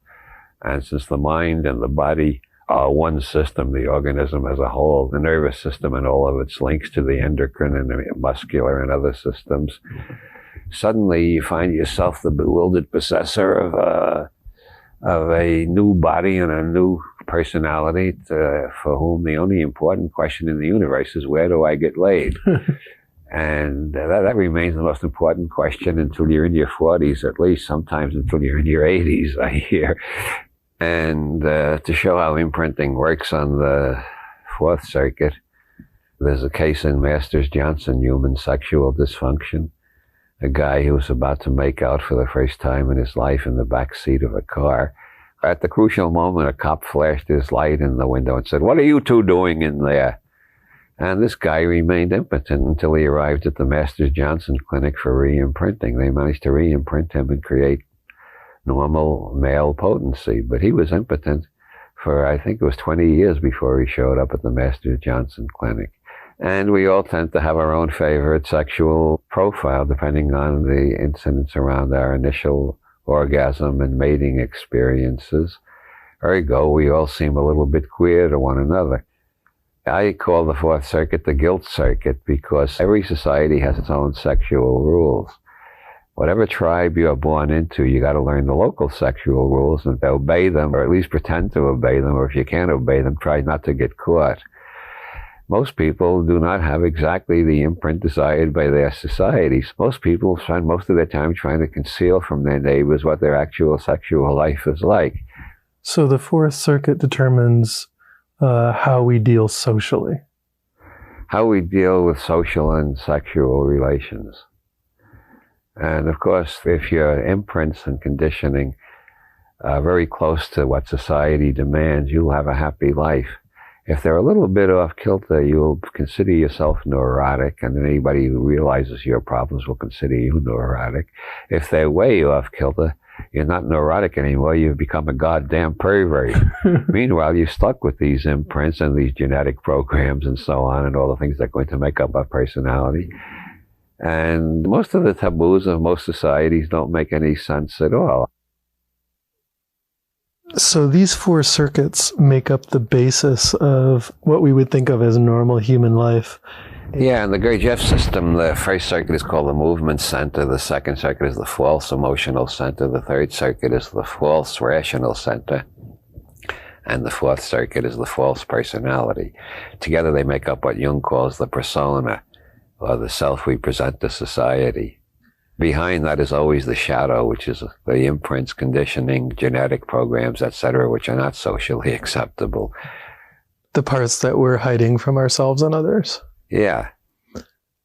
And since the mind and the body are one system, the organism as a whole, the nervous system and all of its links to the endocrine and the muscular and other systems, suddenly you find yourself the bewildered possessor of a new body and a new personality for whom the only important question in the universe is, where do I get laid? And that remains the most important question until you're in your 40s, at least, sometimes until you're in your 80s, I hear. And to show how imprinting works on the fourth circuit, there's a case in Masters Johnson, human sexual dysfunction. A guy who was about to make out for the first time in his life in the back seat of a car. At the crucial moment, a cop flashed his light in the window and said, "What are you two doing in there?" And this guy remained impotent until he arrived at the Masters Johnson clinic for re-imprinting. They managed to re-imprint him and create normal male potency, but he was impotent for, I think it was 20 years before he showed up at the Masters Johnson clinic. And we all tend to have our own favorite sexual profile depending on the incidents around our initial orgasm and mating experiences. Ergo, we all seem a little bit queer to one another. I call the fourth circuit the guilt circuit because every society has its own sexual rules. Whatever tribe you are born into, you got to learn the local sexual rules and obey them, or at least pretend to obey them, or if you can't obey them, try not to get caught. Most people do not have exactly the imprint desired by their societies. Most people spend most of their time trying to conceal from their neighbors what their actual sexual life is like. So the fourth circuit determines how we deal socially. How we deal with social and sexual relations. And of course, if your imprints and conditioning are very close to what society demands, you'll have a happy life. If they're a little bit off kilter, you'll consider yourself neurotic, and then anybody who realizes your problems will consider you neurotic. If they're way off kilter, you're not neurotic anymore, you've become a goddamn pervert. Meanwhile, you're stuck with these imprints and these genetic programs and so on, and all the things that are going to make up our personality. And most of the taboos of most societies don't make any sense at all. So these four circuits make up the basis of what we would think of as normal human life. Yeah, in the Gurdjieff system, the first circuit is called the movement center, the second circuit is the false emotional center, the third circuit is the false rational center, and the fourth circuit is the false personality. Together they make up what Jung calls the persona, or the self we present to society. Behind that is always the shadow, which is the imprints, conditioning, genetic programs, etc., which are not socially acceptable. The parts that we're hiding from ourselves and others. Yeah.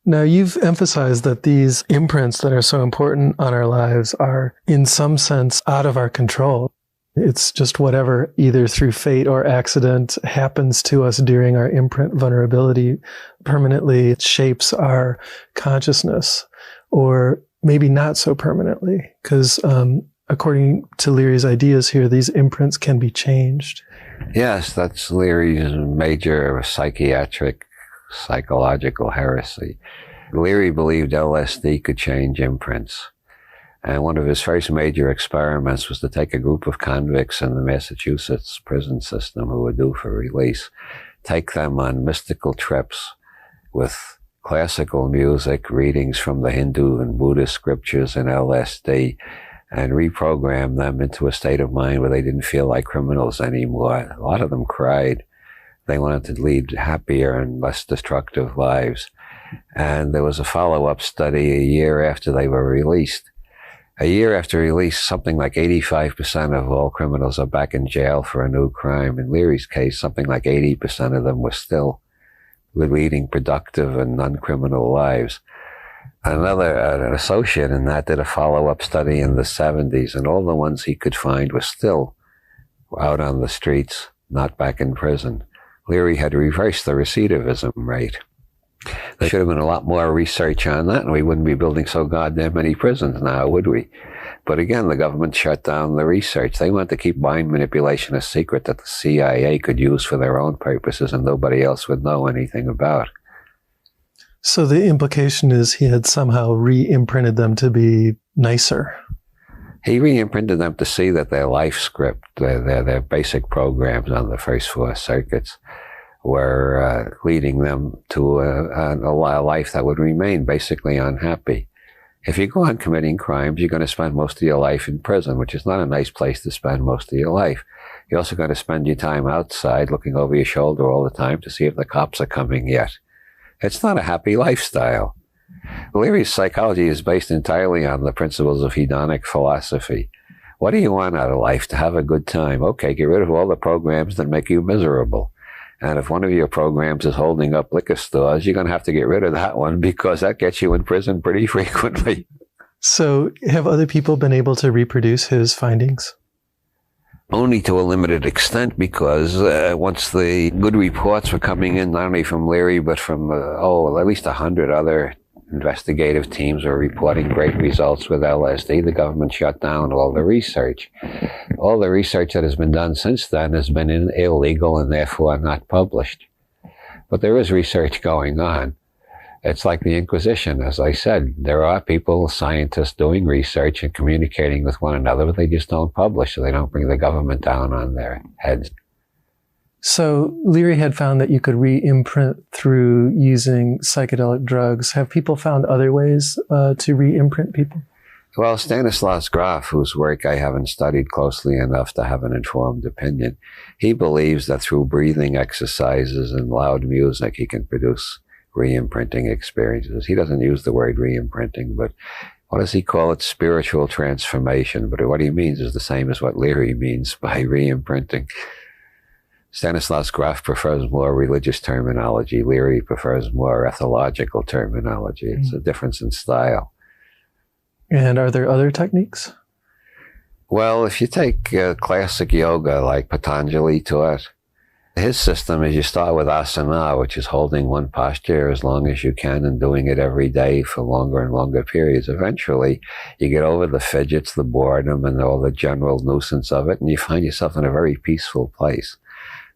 Now, you've emphasized that these imprints that are so important on our lives are, in some sense, out of our control. It's just whatever, either through fate or accident, happens to us during our imprint vulnerability permanently shapes our consciousness, or maybe not so permanently, because according to Leary's ideas here, these imprints can be changed. Yes, that's Leary's major psychological heresy. Leary believed LSD could change imprints. And one of his first major experiments was to take a group of convicts in the Massachusetts prison system who were due for release, take them on mystical trips with classical music, readings from the Hindu and Buddhist scriptures and LSD, and reprogram them into a state of mind where they didn't feel like criminals anymore. A lot of them cried. They wanted to lead happier and less destructive lives. And there was a follow-up study a year after they were released. A year after release, something like 85% of all criminals are back in jail for a new crime. In Leary's case, something like 80% of them were still leading productive and non-criminal lives. An associate in that did a follow-up study in the 70s, and all the ones he could find were still out on the streets, not back in prison. Leary had reversed the recidivism rate. There should have been a lot more research on that, and we wouldn't be building so goddamn many prisons now, would we? But again, the government shut down the research. They wanted to keep mind manipulation a secret that the CIA could use for their own purposes and nobody else would know anything about. So the implication is he had somehow re-imprinted them to be nicer. He re-imprinted them to see that their life script, their basic programs on the first 4 circuits, were leading them to a life that would remain basically unhappy. If you go on committing crimes, you're going to spend most of your life in prison, which is not a nice place to spend most of your life. You're also going to spend your time outside looking over your shoulder all the time to see if the cops are coming yet. It's not a happy lifestyle. Leary's psychology is based entirely on the principles of hedonic philosophy. What do you want out of life? To have a good time. Okay, get rid of all the programs that make you miserable. And if one of your programs is holding up liquor stores, you're going to have to get rid of that one because that gets you in prison pretty frequently. So have other people been able to reproduce his findings? Only to a limited extent, because once the good reports were coming in, not only from Leary, but from, at least 100 other investigative teams were reporting great results with LSD, the government shut down all the research. All the research that has been done since then has been illegal and therefore not published. But there is research going on. It's like the Inquisition, as I said. There are people, scientists, doing research and communicating with one another, but they just don't publish, so they don't bring the government down on their heads. So Leary had found that you could re-imprint through using psychedelic drugs. Have people found other ways to re-imprint people? Well, Stanislaus Grof, whose work I haven't studied closely enough to have an informed opinion, he believes that through breathing exercises and loud music, he can produce re-imprinting experiences. He doesn't use the word re-imprinting, but what does he call it? Spiritual transformation. But what he means is the same as what Leary means by re-imprinting. Stanislaus Grof prefers more religious terminology. Leary prefers more ethological terminology. It's a difference in style. And are there other techniques? Well, if you take classic yoga like Patanjali taught, his system is you start with asana, which is holding one posture as long as you can and doing it every day for longer and longer periods. Eventually, you get over the fidgets, the boredom, and all the general nuisance of it, and you find yourself in a very peaceful place.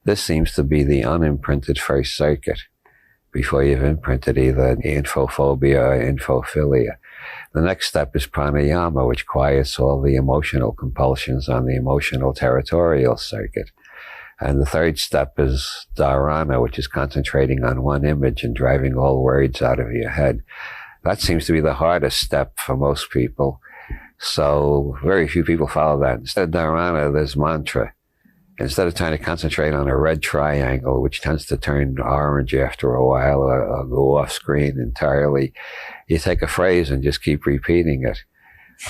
This seems to be the unimprinted first circuit before you've imprinted either infophobia or infophilia. The next step is pranayama, which quiets all the emotional compulsions on the emotional territorial circuit. And the third step is dharana, which is concentrating on one image and driving all words out of your head. That seems to be the hardest step for most people. So very few people follow that. Instead of dharana, there's mantra. Instead of trying to concentrate on a red triangle, which tends to turn orange after a while or go off screen entirely, you take a phrase and just keep repeating it.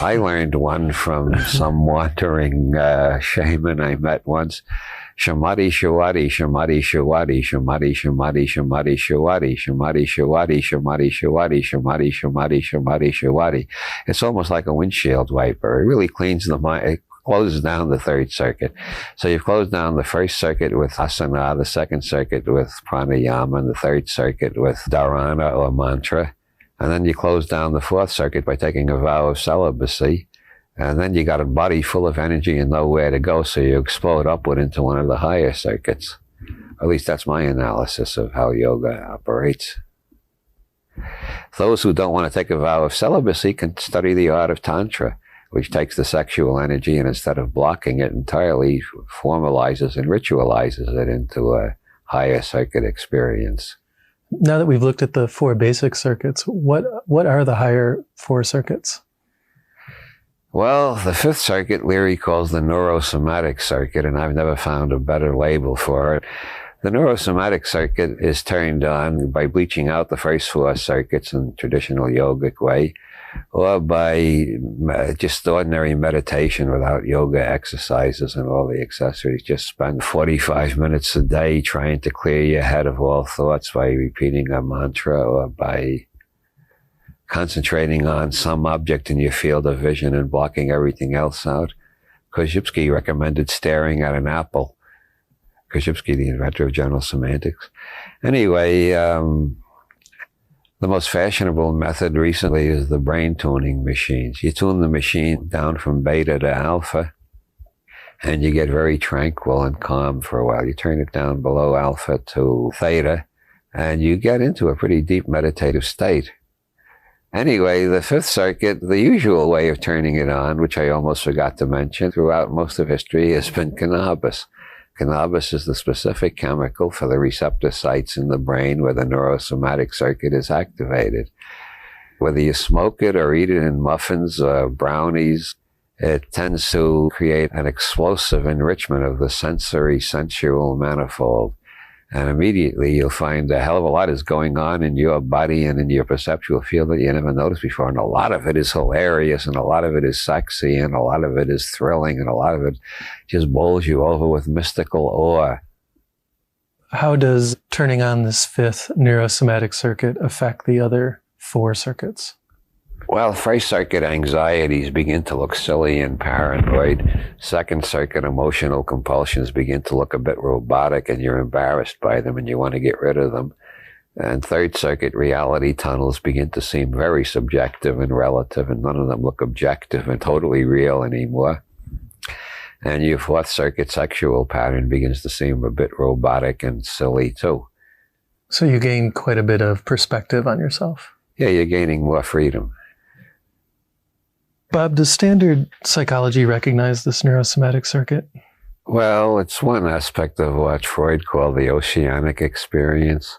I learned one from some wandering shaman I met once. Shamati shawati, shamati shawati, shamati shamati, shamati shawati, shamati shawati, shamati shawati, shamati shamati, shamati shawati. It's almost like a windshield wiper. It really cleans the mind. It closes down the third circuit. So you've closed down the first circuit with asana, the second circuit with pranayama, and the third circuit with dharana or mantra. And then you close down the fourth circuit by taking a vow of celibacy. And then you got a body full of energy and nowhere to go, so you explode upward into one of the higher circuits. At least that's my analysis of how yoga operates. Those who don't want to take a vow of celibacy can study the art of Tantra, which takes the sexual energy and instead of blocking it entirely, formalizes and ritualizes it into a higher circuit experience. Now that we've looked at the 4 basic circuits, what are the higher 4 circuits? Well, the 5th circuit Leary calls the neurosomatic circuit, and I've never found a better label for it. The neurosomatic circuit is turned on by bleaching out the first 4 circuits in the traditional yogic way, or by just ordinary meditation without yoga exercises and all the accessories. Just spend 45 minutes a day trying to clear your head of all thoughts by repeating a mantra or by concentrating on some object in your field of vision and blocking everything else out. Korzybski recommended staring at an apple. Korzybski, the inventor of general semantics. Anyway, the most fashionable method recently is the brain tuning machines. You tune the machine down from beta to alpha, and you get very tranquil and calm for a while. You turn it down below alpha to theta, and you get into a pretty deep meditative state. Anyway, the 5th circuit, the usual way of turning it on, which I almost forgot to mention throughout most of history, has been cannabis. Cannabis is the specific chemical for the receptor sites in the brain where the neurosomatic circuit is activated. Whether you smoke it or eat it in muffins or brownies, it tends to create an explosive enrichment of the sensory, sensual manifold. And immediately you'll find a hell of a lot is going on in your body and in your perceptual field that you never noticed before. And a lot of it is hilarious, and a lot of it is sexy, and a lot of it is thrilling, and a lot of it just bowls you over with mystical awe. How does turning on this 5th neurosomatic circuit affect the other 4 circuits? Well, 1st circuit anxieties begin to look silly and paranoid. 2nd circuit emotional compulsions begin to look a bit robotic, and you're embarrassed by them and you want to get rid of them. And 3rd circuit reality tunnels begin to seem very subjective and relative, and none of them look objective and totally real anymore. And your 4th circuit sexual pattern begins to seem a bit robotic and silly too. So you gain quite a bit of perspective on yourself. Yeah, you're gaining more freedom. Bob, does standard psychology recognize this neurosomatic circuit? Well, it's one aspect of what Freud called the oceanic experience.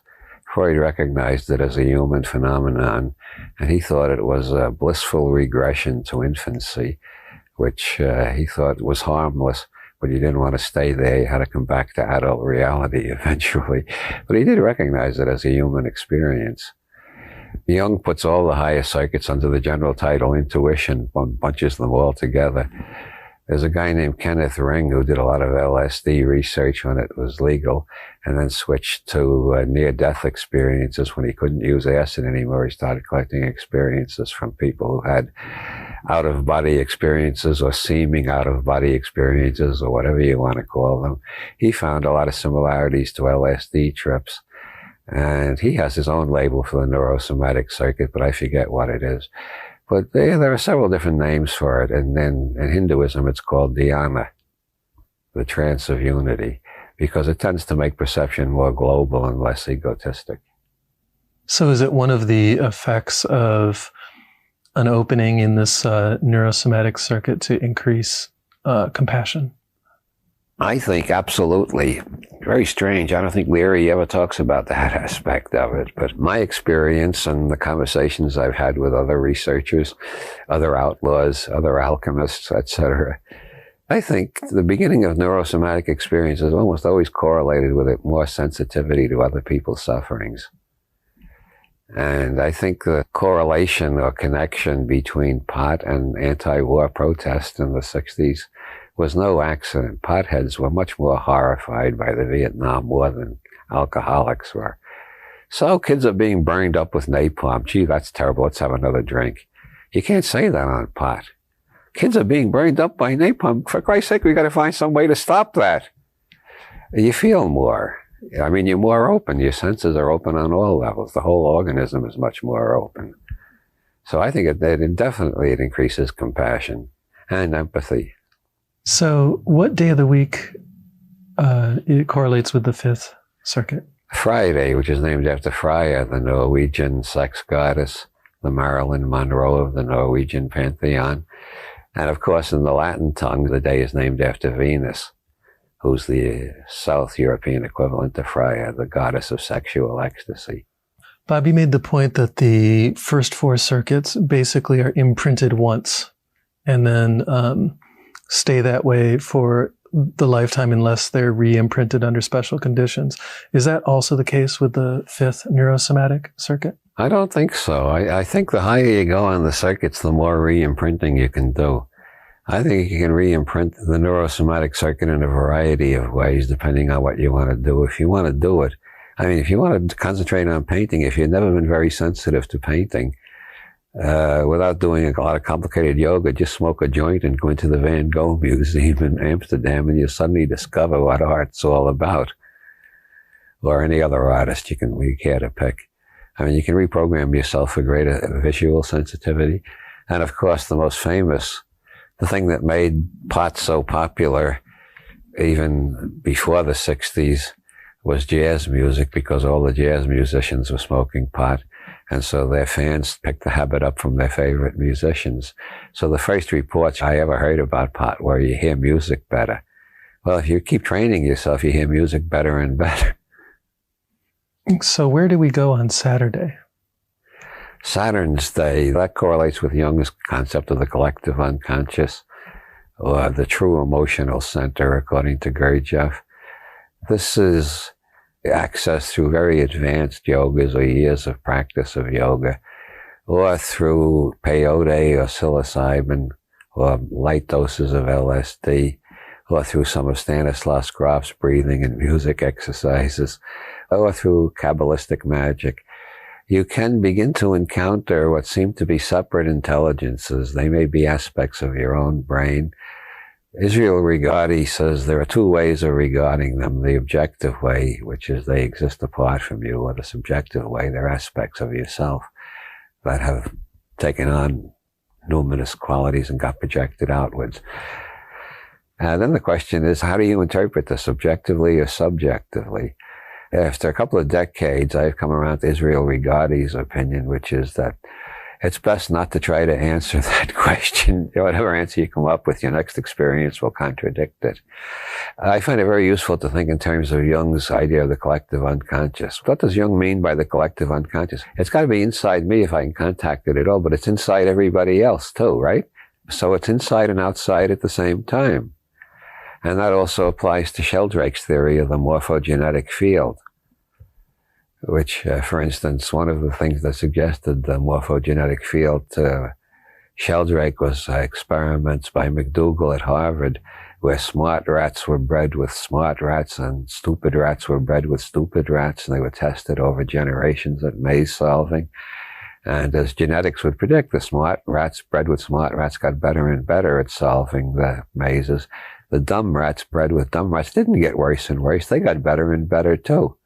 Freud recognized it as a human phenomenon, and he thought it was a blissful regression to infancy, which he thought was harmless, but he didn't want to stay there. He had to come back to adult reality eventually. But he did recognize it as a human experience. Jung puts all the higher circuits under the general title intuition, bunches them all together. There's a guy named Kenneth Ring who did a lot of LSD research when it was legal, and then switched to near-death experiences. When he couldn't use acid anymore, he started collecting experiences from people who had out-of-body experiences or seeming out-of-body experiences, or whatever you want to call them. He found a lot of similarities to LSD trips. And he has his own label for the neurosomatic circuit, but I forget what it is. But there are several different names for it. And then in Hinduism, it's called dhyana, the trance of unity, because it tends to make perception more global and less egotistic. So is it one of the effects of an opening in this neurosomatic circuit to increase compassion? I think absolutely. Very strange. I don't think Leary ever talks about that aspect of it. But my experience and the conversations I've had with other researchers, other outlaws, other alchemists, etc., I think the beginning of neurosomatic experience is almost always correlated with a more sensitivity to other people's sufferings. And I think the correlation or connection between pot and anti-war protest in the 60s was no accident. Potheads were much more horrified by the Vietnam War than alcoholics were. So kids are being burned up with napalm. Gee, that's terrible. Let's have another drink. You can't say that on pot. Kids are being burned up by napalm. For Christ's sake, we got to find some way to stop that. You feel more. I mean, you're more open. Your senses are open on all levels. The whole organism is much more open. So I think it definitely increases compassion and empathy. So what day of the week it correlates with the 5th circuit? Friday, which is named after Freya, the Norwegian sex goddess, the Marilyn Monroe of the Norwegian pantheon. And of course, in the Latin tongue, the day is named after Venus, who's the South European equivalent to Freya, the goddess of sexual ecstasy. Bobby made the point that the first 4 circuits basically are imprinted once and then stay that way for the lifetime unless they're re-imprinted under special conditions. Is that also the case with the fifth neurosomatic circuit? I don't think so. I think the higher you go on the circuits, the more re-imprinting you can do. I think you can re-imprint the neurosomatic circuit in a variety of ways, depending on what you want to do. If you want to do it, I mean, if you want to concentrate on painting, if you've never been very sensitive to painting, without doing a lot of complicated yoga, just smoke a joint and go into the Van Gogh Museum in Amsterdam, and you suddenly discover what art's all about. Or any other artist you care to pick. I mean, you can reprogram yourself for greater visual sensitivity. And of course, the most famous, the thing that made pot so popular even before the 60s was jazz music, because all the jazz musicians were smoking pot. And so their fans picked the habit up from their favorite musicians. So the first reports I ever heard about pot were you hear music better. Well, if you keep training yourself, you hear music better and better. So where do we go on Saturday? Saturn's Day, that correlates with Jung's concept of the collective unconscious, or the true emotional center, according to Gurdjieff. This is accessed through very advanced yogas or years of practice of yoga, or through peyote or psilocybin, or light doses of LSD, or through some of Stanislav Grof's breathing and music exercises, or through Kabbalistic magic. You can begin to encounter what seem to be separate intelligences. They may be aspects of your own brain. Israel Regardie says there are two ways of regarding them: the objective way, which is they exist apart from you, or the subjective way, they're aspects of yourself that have taken on numinous qualities and got projected outwards. Then the question is, how do you interpret this, objectively or subjectively? After a couple of decades, I've come around to Israel Regardie's opinion, which is that it's best not to try to answer that question. Whatever answer you come up with, your next experience will contradict it. I find it very useful to think in terms of Jung's idea of the collective unconscious. What does Jung mean by the collective unconscious? It's got to be inside me if I can contact it at all, but it's inside everybody else too, right? So it's inside and outside at the same time. And that also applies to Sheldrake's theory of the morphogenetic field, which, for instance, one of the things that suggested the morphogenetic field to Sheldrake was experiments by McDougall at Harvard, where smart rats were bred with smart rats and stupid rats were bred with stupid rats, and they were tested over generations at maze solving. And as genetics would predict, the smart rats bred with smart rats got better and better at solving the mazes. The dumb rats bred with dumb rats didn't get worse and worse. They got better and better too.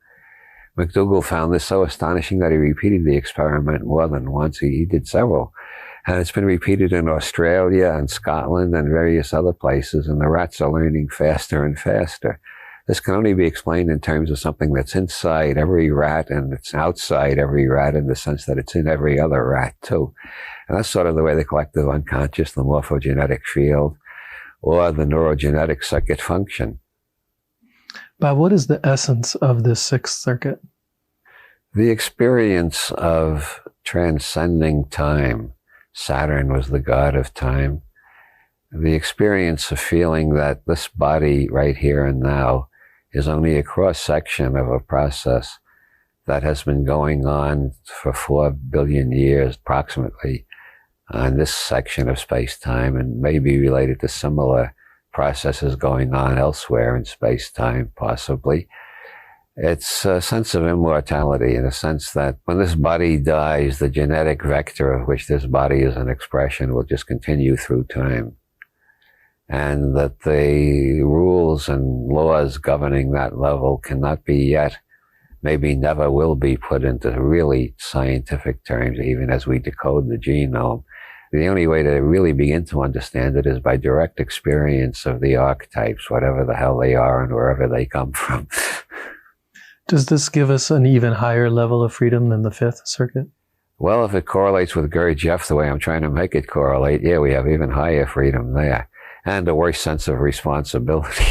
McDougall found this so astonishing that he repeated the experiment more than once. He did several. And it's been repeated in Australia and Scotland and various other places, and the rats are learning faster and faster. This can only be explained in terms of something that's inside every rat and it's outside every rat, in the sense that it's in every other rat too. And that's sort of the way the collective unconscious, the morphogenetic field, or the neurogenetic circuit function. Bob, what is the essence of this sixth circuit? The experience of transcending time. Saturn was the god of time. The experience of feeling that this body right here and now is only a cross-section of a process that has been going on for 4 billion years approximately on this section of space-time, and may be related to similar processes going on elsewhere in space-time, possibly. It's a sense of immortality, in a sense that when this body dies, the genetic vector of which this body is an expression will just continue through time. And that the rules and laws governing that level cannot be yet, maybe never will be, put into really scientific terms, even as we decode the genome. The only way to really begin to understand it is by direct experience of the archetypes, whatever the hell they are and wherever they come from. Does this give us an even higher level of freedom than the fifth circuit? Well, if it correlates with Gurdjieff the way I'm trying to make it correlate, yeah, we have even higher freedom there. And a worse sense of responsibility.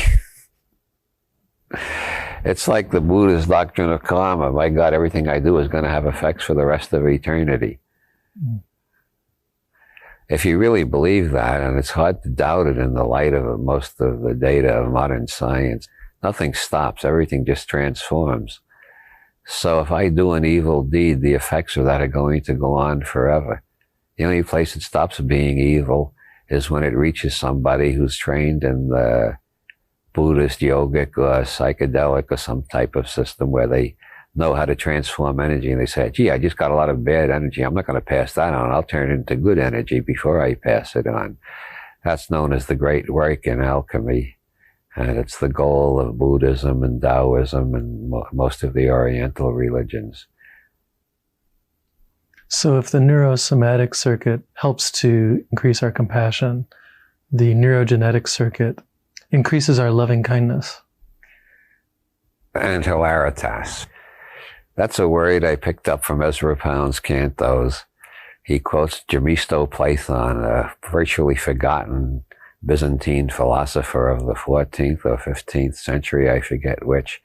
It's like the Buddha's doctrine of karma. My God, everything I do is going to have effects for the rest of eternity. If you really believe that, and it's hard to doubt it in the light of most of the data of modern science, nothing stops, everything just transforms. So if I do an evil deed, the effects of that are going to go on forever. The only place it stops being evil is when it reaches somebody who's trained in the Buddhist, yogic, or psychedelic, or some type of system where they know how to transform energy, and they say, gee, I just got a lot of bad energy. I'm not going to pass that on. I'll turn it into good energy before I pass it on. That's known as the great work in alchemy. And it's the goal of Buddhism and Taoism and most of the Oriental religions. So if the neurosomatic circuit helps to increase our compassion, the neurogenetic circuit increases our loving kindness. And hilaritas. That's a word I picked up from Ezra Pound's cantos. He quotes Themistoplathon, a virtually forgotten Byzantine philosopher of the 14th or 15th century, I forget which,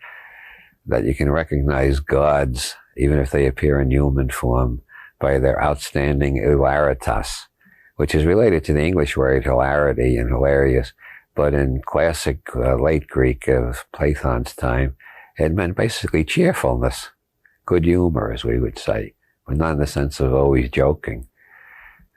that you can recognize gods, even if they appear in human form, by their outstanding hilaritas, which is related to the English word hilarity and hilarious, but in classic late Greek of Platon's time, it meant basically cheerfulness, good humor, as we would say, but not in the sense of always joking.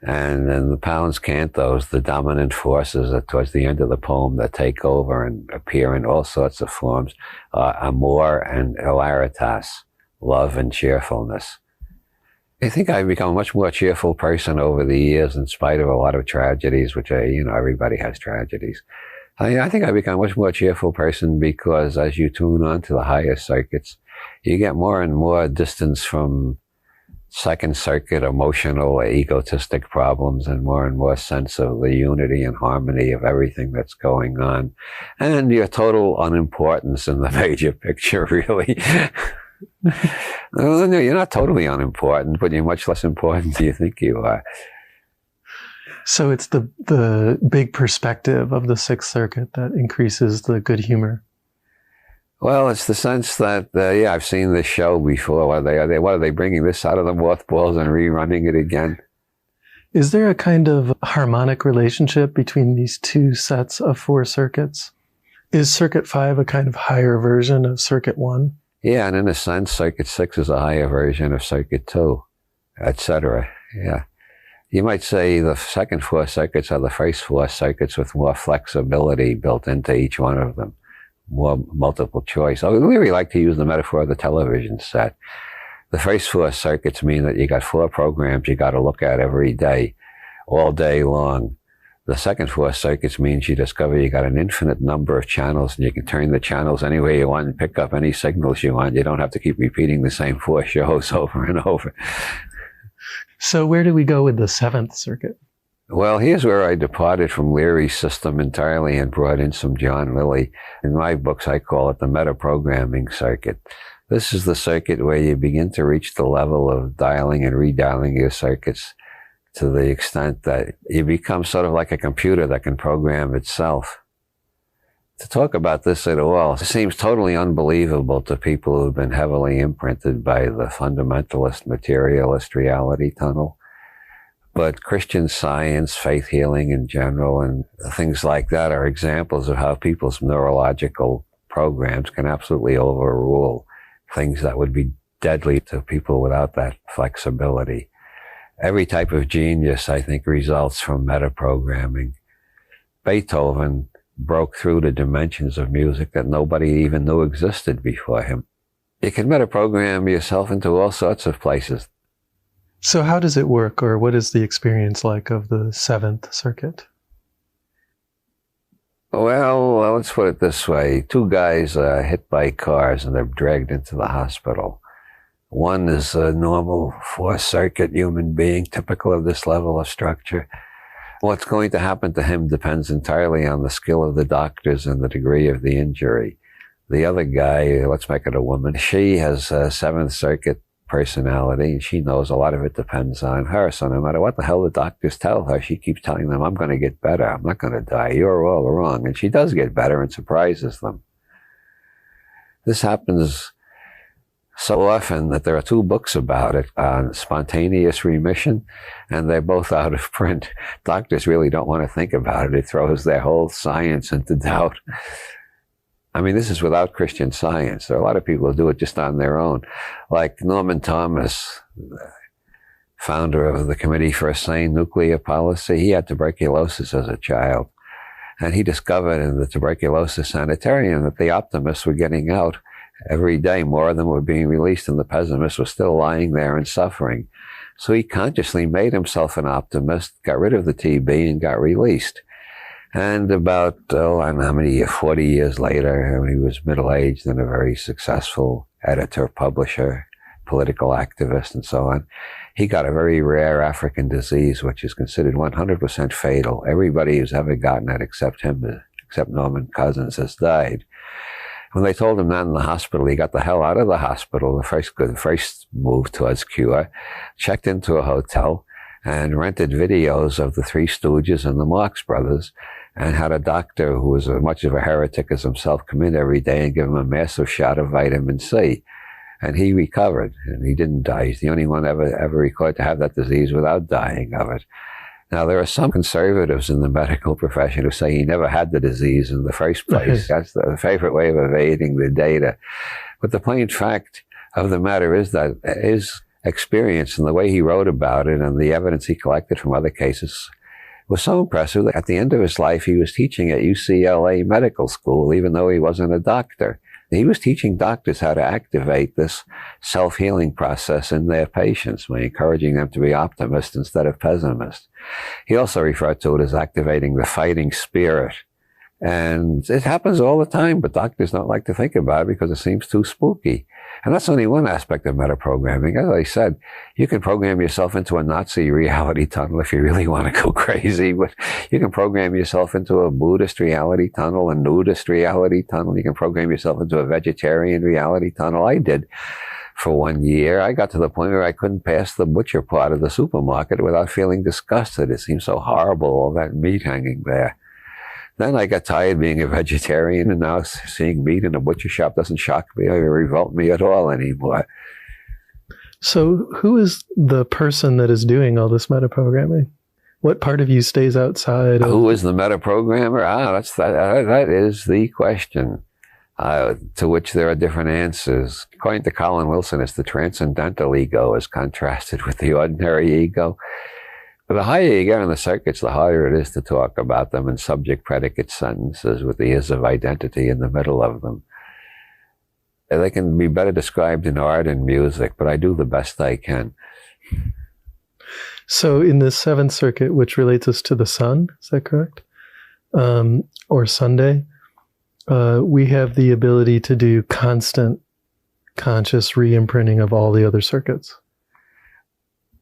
And in the Pound's cantos, the dominant forces are towards the end of the poem that take over and appear in all sorts of forms, amor and hilaritas, love and cheerfulness. I think I've become a much more cheerful person over the years in spite of a lot of tragedies, which everybody has tragedies. I think I've become a much more cheerful person because as you tune on to the higher circuits, you get more and more distance from second circuit emotional, egotistic problems, and more sense of the unity and harmony of everything that's going on. And your total unimportance in the major picture, really. No, you're not totally unimportant, but you're much less important than you think you are. So it's the big perspective of the Sixth Circuit that increases the good humor. Well, it's the sense that, I've seen this show before. What are they bringing this out of the mothballs and rerunning it again? Is there a kind of harmonic relationship between these two sets of four circuits? Is Circuit 5 a kind of higher version of Circuit 1? Yeah, and in a sense, Circuit 6 is a higher version of Circuit 2, etc. Yeah. You might say the second four circuits are the first four circuits with more flexibility built into each one of them. More multiple choice. I really like to use the metaphor of the television set. The first four circuits mean that you got four programs you got to look at every day, all day long. The second four circuits means you discover you got an infinite number of channels and you can turn the channels any way you want and pick up any signals you want. You don't have to keep repeating the same four shows over and over. So where do we go with the Seventh Circuit? Well, here's where I departed from Leary's system entirely and brought in some John Lilly. In my books, I call it the metaprogramming circuit. This is the circuit where you begin to reach the level of dialing and redialing your circuits to the extent that you become sort of like a computer that can program itself. To talk about this at all seems totally unbelievable to people who've been heavily imprinted by the fundamentalist, materialist reality tunnel. But Christian Science, faith healing in general, and things like that are examples of how people's neurological programs can absolutely overrule things that would be deadly to people without that flexibility. Every type of genius, I think, results from metaprogramming. Beethoven broke through the dimensions of music that nobody even knew existed before him. You can metaprogram yourself into all sorts of places. So how does it work, or what is the experience like of the Seventh Circuit? Well, let's put it this way. Two guys are hit by cars and they're dragged into the hospital. One is a normal four-circuit human being, typical of this level of structure. What's going to happen to him depends entirely on the skill of the doctors and the degree of the injury. The other guy, let's make it a woman, she has a Seventh Circuit personality, and she knows a lot of it depends on her. So no matter what the hell the doctors tell her, she keeps telling them, I'm going to get better. I'm not going to die. You're all wrong. And she does get better and surprises them. This happens so often that there are 2 books about it on spontaneous remission, and they're both out of print. Doctors really don't want to think about it. It throws their whole science into doubt. I mean, this is without Christian Science. There are a lot of people who do it just on their own. Like Norman Thomas, founder of the Committee for a Sane Nuclear Policy. He had tuberculosis as a child. And he discovered in the tuberculosis sanitarium that the optimists were getting out every day. More of them were being released, and the pessimists were still lying there and suffering. So he consciously made himself an optimist, got rid of the TB, and got released. And about, I don't know how many, 40 years later, when he was middle-aged and a very successful editor, publisher, political activist, and so on, he got a very rare African disease, which is considered 100% fatal. Everybody who's ever gotten it, except him, except Norman Cousins, has died. When they told him that in the hospital, he got the hell out of the hospital, the first move towards cure, checked into a hotel, and rented videos of the Three Stooges and the Marx Brothers, and had a doctor who was as much of a heretic as himself come in every day and give him a massive shot of vitamin C. And he recovered, and he didn't die. He's the only one ever recorded to have that disease without dying of it. Now, there are some conservatives in the medical profession who say he never had the disease in the first place. That's the favorite way of evading the data. But the plain fact of the matter is that his experience and the way he wrote about it and the evidence he collected from other cases was so impressive that at the end of his life, he was teaching at UCLA Medical School, even though he wasn't a doctor. He was teaching doctors how to activate this self-healing process in their patients by encouraging them to be optimists instead of pessimists. He also referred to it as activating the fighting spirit. And it happens all the time, but doctors don't like to think about it because it seems too spooky. And that's only one aspect of metaprogramming. As I said, you can program yourself into a Nazi reality tunnel if you really want to go crazy, but you can program yourself into a Buddhist reality tunnel, a nudist reality tunnel. You can program yourself into a vegetarian reality tunnel. I did for 1 year. I got to the point where I couldn't pass the butcher part of the supermarket without feeling disgusted. It seemed so horrible, all that meat hanging there. Then I got tired being a vegetarian, and now seeing meat in a butcher shop doesn't shock me or revolt me at all anymore. So who is the person that is doing all this metaprogramming? What part of you stays outside? Who is the metaprogrammer? That is the question, to which there are different answers. According to Anton Wilson, it's the transcendental ego as contrasted with the ordinary ego. But the higher you get in the circuits, the harder it is to talk about them in subject-predicate sentences with the is of identity in the middle of them. They can be better described in art and music, but I do the best I can. So in the seventh circuit, which relates us to the sun, is that correct? Or Sunday, we have the ability to do constant conscious re-imprinting of all the other circuits.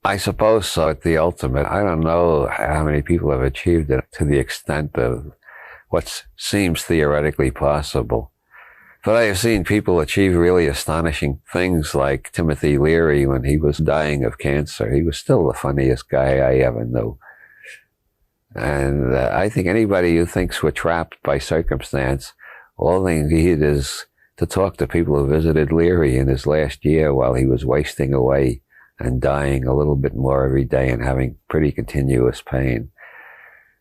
I suppose so, at the ultimate. I don't know how many people have achieved it to the extent of what seems theoretically possible. But I have seen people achieve really astonishing things, like Timothy Leary when he was dying of cancer. He was still the funniest guy I ever knew. And I think anybody who thinks we're trapped by circumstance, all they need is to talk to people who visited Leary in his last year while he was wasting away and dying a little bit more every day and having pretty continuous pain.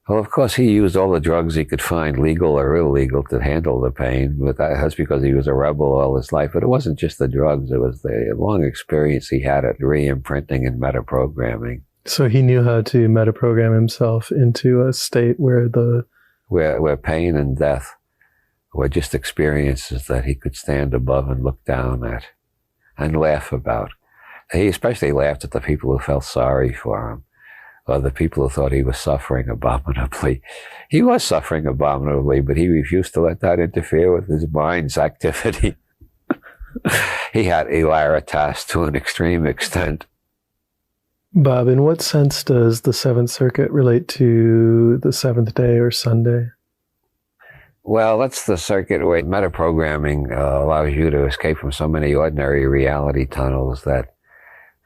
Well, of course, he used all the drugs he could find, legal or illegal, to handle the pain, but that's because he was a rebel all his life. But it wasn't just the drugs, it was the long experience he had at re-imprinting and metaprogramming. So he knew how to metaprogram himself into a state where where pain and death were just experiences that he could stand above and look down at and laugh about. He especially laughed at the people who felt sorry for him, or the people who thought he was suffering abominably. He was suffering abominably, but he refused to let that interfere with his mind's activity. He had hilaritas to an extreme extent. Bob, in what sense does the seventh circuit relate to the seventh day or Sunday? Well, that's the circuit where metaprogramming allows you to escape from so many ordinary reality tunnels that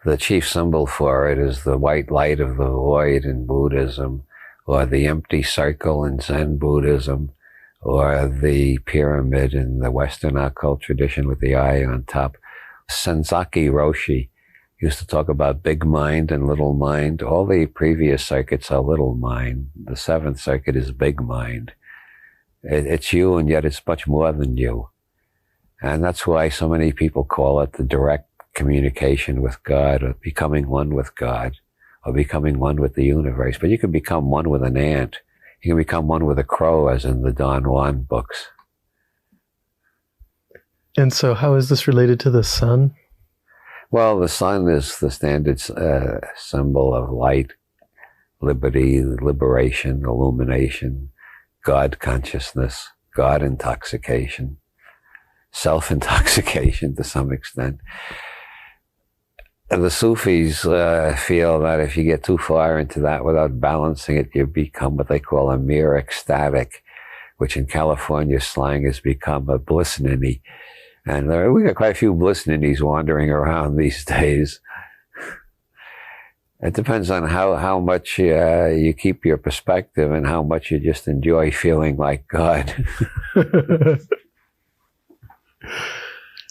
the chief symbol for it is the white light of the void in Buddhism, or the empty circle in Zen Buddhism, or the pyramid in the Western occult tradition with the eye on top. Senzaki Roshi used to talk about big mind and little mind. All the previous circuits are little mind. The seventh circuit is big mind. It's you, and yet it's much more than you. And that's why so many people call it the direct communication with God, or becoming one with God, or becoming one with the universe. But you can become one with an ant. You can become one with a crow, as in the Don Juan books. And so how is this related to the sun? Well, the sun is the standard symbol of light, liberty, liberation, illumination, God consciousness, God intoxication, self-intoxication to some extent. And the Sufis feel that if you get too far into that without balancing it, you become what they call a mere ecstatic, which in California slang has become a bliss ninny. And we got quite a few bliss ninnies wandering around these days. It depends on how much you keep your perspective and how much you just enjoy feeling like God.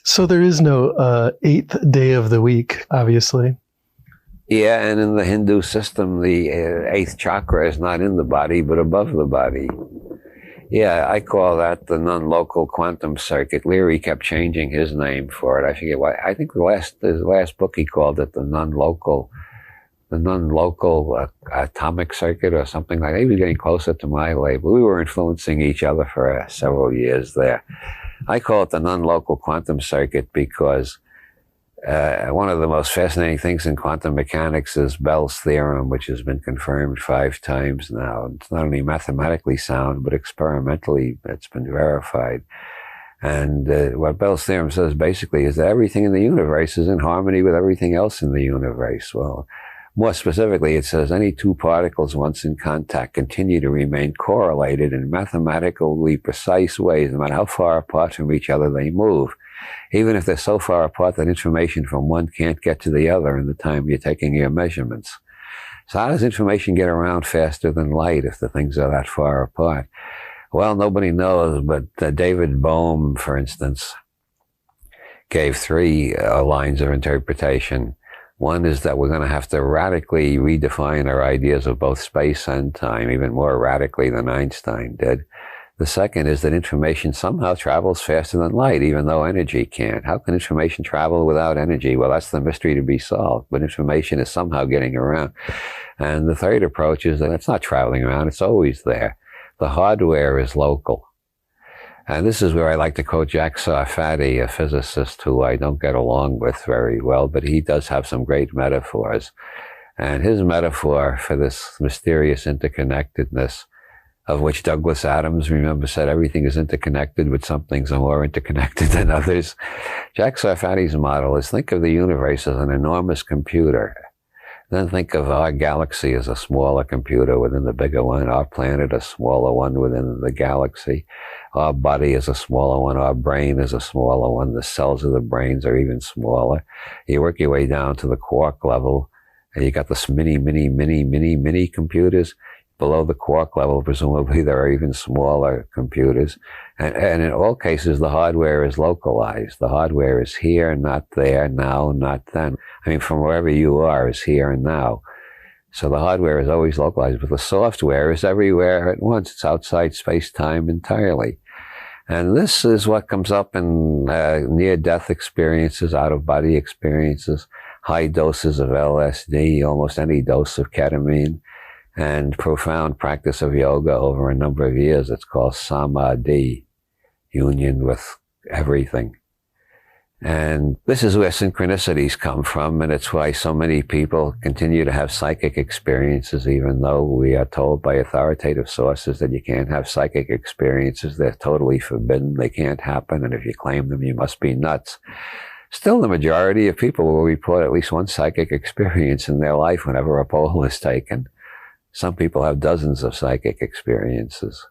So there is no eighth day of the week, obviously. Yeah, and in the Hindu system, the eighth chakra is not in the body, but above the body. Yeah, I call that the non-local quantum circuit. Leary kept changing his name for it. I forget why. I think his last book he called it the non-local atomic circuit or something like that. He was getting closer to my label. We were influencing each other for several years there. I call it the non-local quantum circuit because one of the most fascinating things in quantum mechanics is Bell's theorem, which has been confirmed 5 times now. It's not only mathematically sound, but experimentally it's been verified. And what Bell's theorem says basically is that everything in the universe is in harmony with everything else in the universe. Well, more specifically, it says any two particles once in contact continue to remain correlated in mathematically precise ways, no matter how far apart from each other they move, even if they're so far apart that information from one can't get to the other in the time you're taking your measurements. So how does information get around faster than light if the things are that far apart? Well, nobody knows, but David Bohm, for instance, gave 3 lines of interpretation. One is that we're going to have to radically redefine our ideas of both space and time, even more radically than Einstein did. The second is that information somehow travels faster than light, even though energy can't. How can information travel without energy? Well, that's the mystery to be solved, but information is somehow getting around. And the third approach is that it's not traveling around, it's always there. The hardware is local. And this is where I like to quote Jack Sarfati, a physicist who I don't get along with very well, but he does have some great metaphors. And his metaphor for this mysterious interconnectedness, of which Douglas Adams, remember, said everything is interconnected, but some things are more interconnected than others. Jack Sarfati's model is think of the universe as an enormous computer. Then think of our galaxy as a smaller computer within the bigger one, our planet a smaller one within the galaxy, our body is a smaller one, our brain is a smaller one, the cells of the brains are even smaller. You work your way down to the quark level, and you got this mini computers. Below the quark level, presumably there are even smaller computers. And in all cases, the hardware is localized. The hardware is here, not there, now, not then. I mean, from wherever you are is here and now. So the hardware is always localized, but the software is everywhere at once. It's outside space-time entirely. And this is what comes up in near-death experiences, out-of-body experiences, high doses of LSD, almost any dose of ketamine, and profound practice of yoga over a number of years. It's called samadhi, union with everything. And this is where synchronicities come from, and it's why so many people continue to have psychic experiences, even though we are told by authoritative sources that you can't have psychic experiences. They're totally forbidden. They can't happen, and if you claim them, you must be nuts. Still, the majority of people will report at least one psychic experience in their life whenever a poll is taken. Some people have dozens of psychic experiences.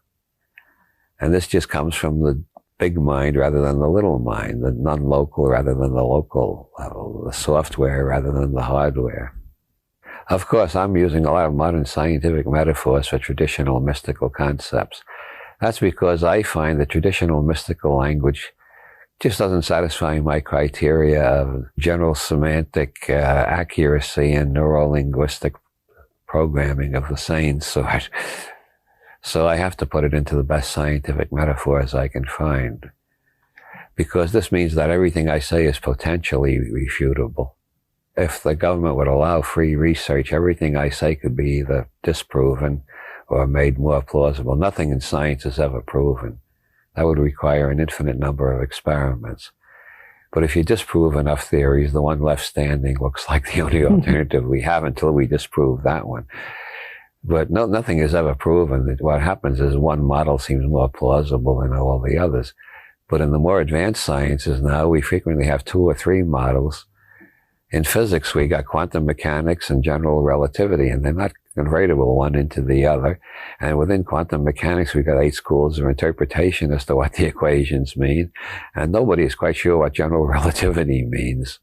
And this just comes from the big mind rather than the little mind, the non-local rather than the local level, the software rather than the hardware. Of course, I'm using a lot of modern scientific metaphors for traditional mystical concepts. That's because I find the traditional mystical language just doesn't satisfy my criteria of general semantic accuracy and neuro-linguistic programming of the sane sort. So I have to put it into the best scientific metaphors I can find, because this means that everything I say is potentially refutable. If the government would allow free research, everything I say could be either disproven or made more plausible. Nothing in science is ever proven. That would require an infinite number of experiments. But if you disprove enough theories, the one left standing looks like the only alternative we have until we disprove that one. But nothing is ever proven. What happens is one model seems more plausible than all the others. But in the more advanced sciences now, we frequently have 2 or 3 models. In physics, we got quantum mechanics and general relativity, and they're not convertible one into the other. And within quantum mechanics, we got 8 schools of interpretation as to what the equations mean. And nobody is quite sure what general relativity means.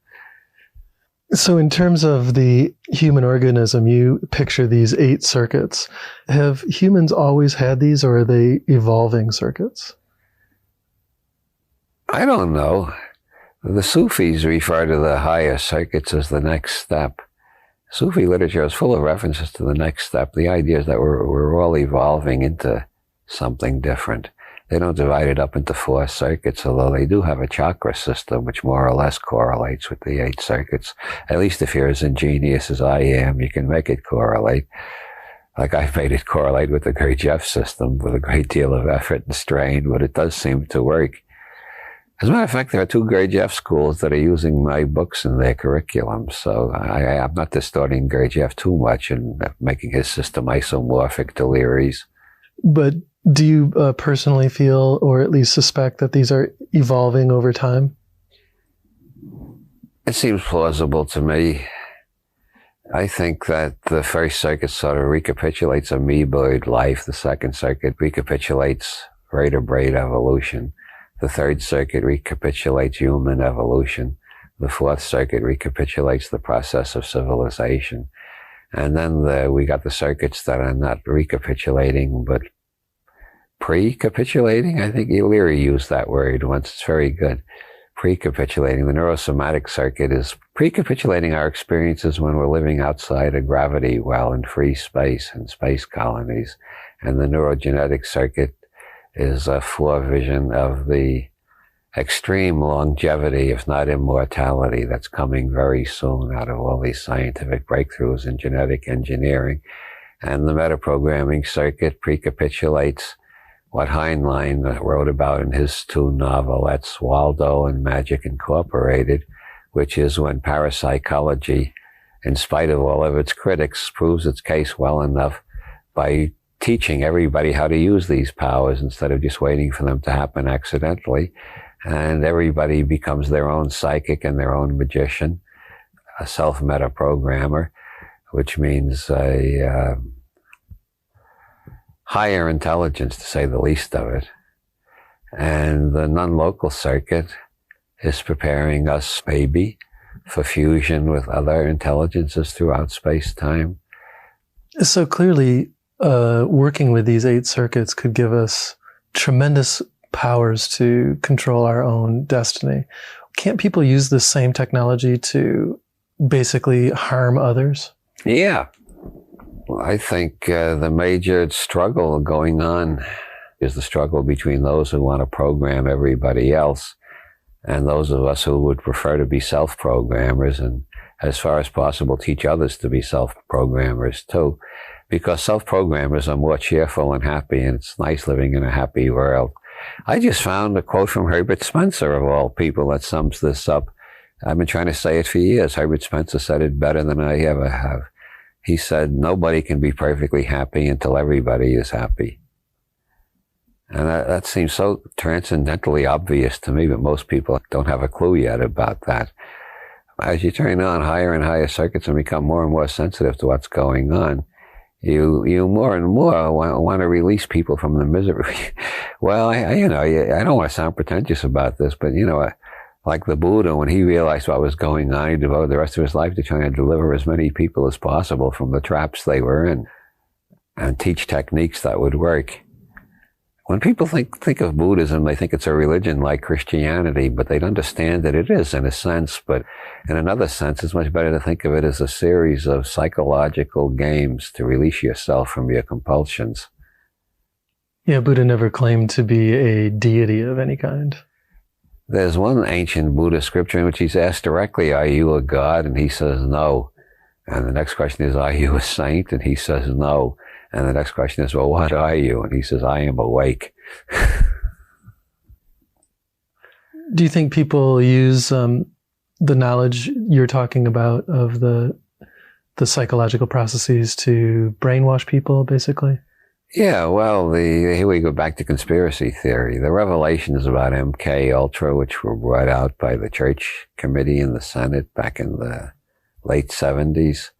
So in terms of the human organism, you picture these 8 circuits. Have humans always had these, or are they evolving circuits? I don't know. The Sufis refer to the higher circuits as the next step. Sufi literature is full of references to the next step. The idea is that we're all evolving into something different. They don't divide it up into 4 circuits, although they do have a chakra system which more or less correlates with the 8 circuits. At least if you're as ingenious as I am, you can make it correlate. Like I've made it correlate with the Gurdjieff system with a great deal of effort and strain, but it does seem to work. As a matter of fact, there are 2 Gurdjieff schools that are using my books in their curriculum, so I'm not distorting Gurdjieff too much and making his system isomorphic to Leary's. But do you personally feel, or at least suspect, that these are evolving over time? It seems plausible to me. I think that the first circuit sort of recapitulates amoeboid life. The second circuit recapitulates vertebrate evolution. The third circuit recapitulates human evolution. The fourth circuit recapitulates the process of civilization. And then we got the circuits that are not recapitulating, but pre-capitulating. I think Leary used that word once. It's very good. Pre-capitulating. The neurosomatic circuit is pre-capitulating our experiences when we're living outside of gravity well in free space and space colonies. And the neurogenetic circuit is a forevision of the extreme longevity, if not immortality, that's coming very soon out of all these scientific breakthroughs in genetic engineering. And the metaprogramming circuit precapitulates what Heinlein wrote about in his 2 novelettes, Waldo and Magic Incorporated, which is when parapsychology, in spite of all of its critics, proves its case well enough by teaching everybody how to use these powers instead of just waiting for them to happen accidentally. And everybody becomes their own psychic and their own magician, a self-metaprogrammer, which means a higher intelligence, to say the least of it. And the non-local circuit is preparing us, maybe, for fusion with other intelligences throughout space-time. So clearly, working with these 8 circuits could give us tremendous powers to control our own destiny. Can't people use this same technology to basically harm others? Yeah. I think the major struggle going on is the struggle between those who want to program everybody else and those of us who would prefer to be self-programmers and, as far as possible, teach others to be self-programmers too. Because self-programmers are more cheerful and happy, and it's nice living in a happy world. I just found a quote from Herbert Spencer, of all people, that sums this up. I've been trying to say it for years. Herbert Spencer said it better than I ever have. He said, nobody can be perfectly happy until everybody is happy. And that seems so transcendentally obvious to me, but most people don't have a clue yet about that. As you turn on higher and higher circuits and become more and more sensitive to what's going on, you more and more want to release people from the misery. Well, I don't want to sound pretentious about this, but, like the Buddha, when he realized what was going on, he devoted the rest of his life to trying to deliver as many people as possible from the traps they were in and teach techniques that would work. When people think of Buddhism, they think it's a religion like Christianity, but they'd understand that it is in a sense, but in another sense, it's much better to think of it as a series of psychological games to release yourself from your compulsions. Yeah, Buddha never claimed to be a deity of any kind. There's one ancient Buddhist scripture in which he's asked directly, are you a god? And he says no. And the next question is, are you a saint? And he says no. And the next question is, well, what are you? And he says, I am awake. Do you think people use the knowledge you're talking about of the psychological processes to brainwash people, basically? Yeah, well, here we go back to conspiracy theory. The revelations about MK Ultra, which were brought out by the Church Committee in the Senate back in the late 70s,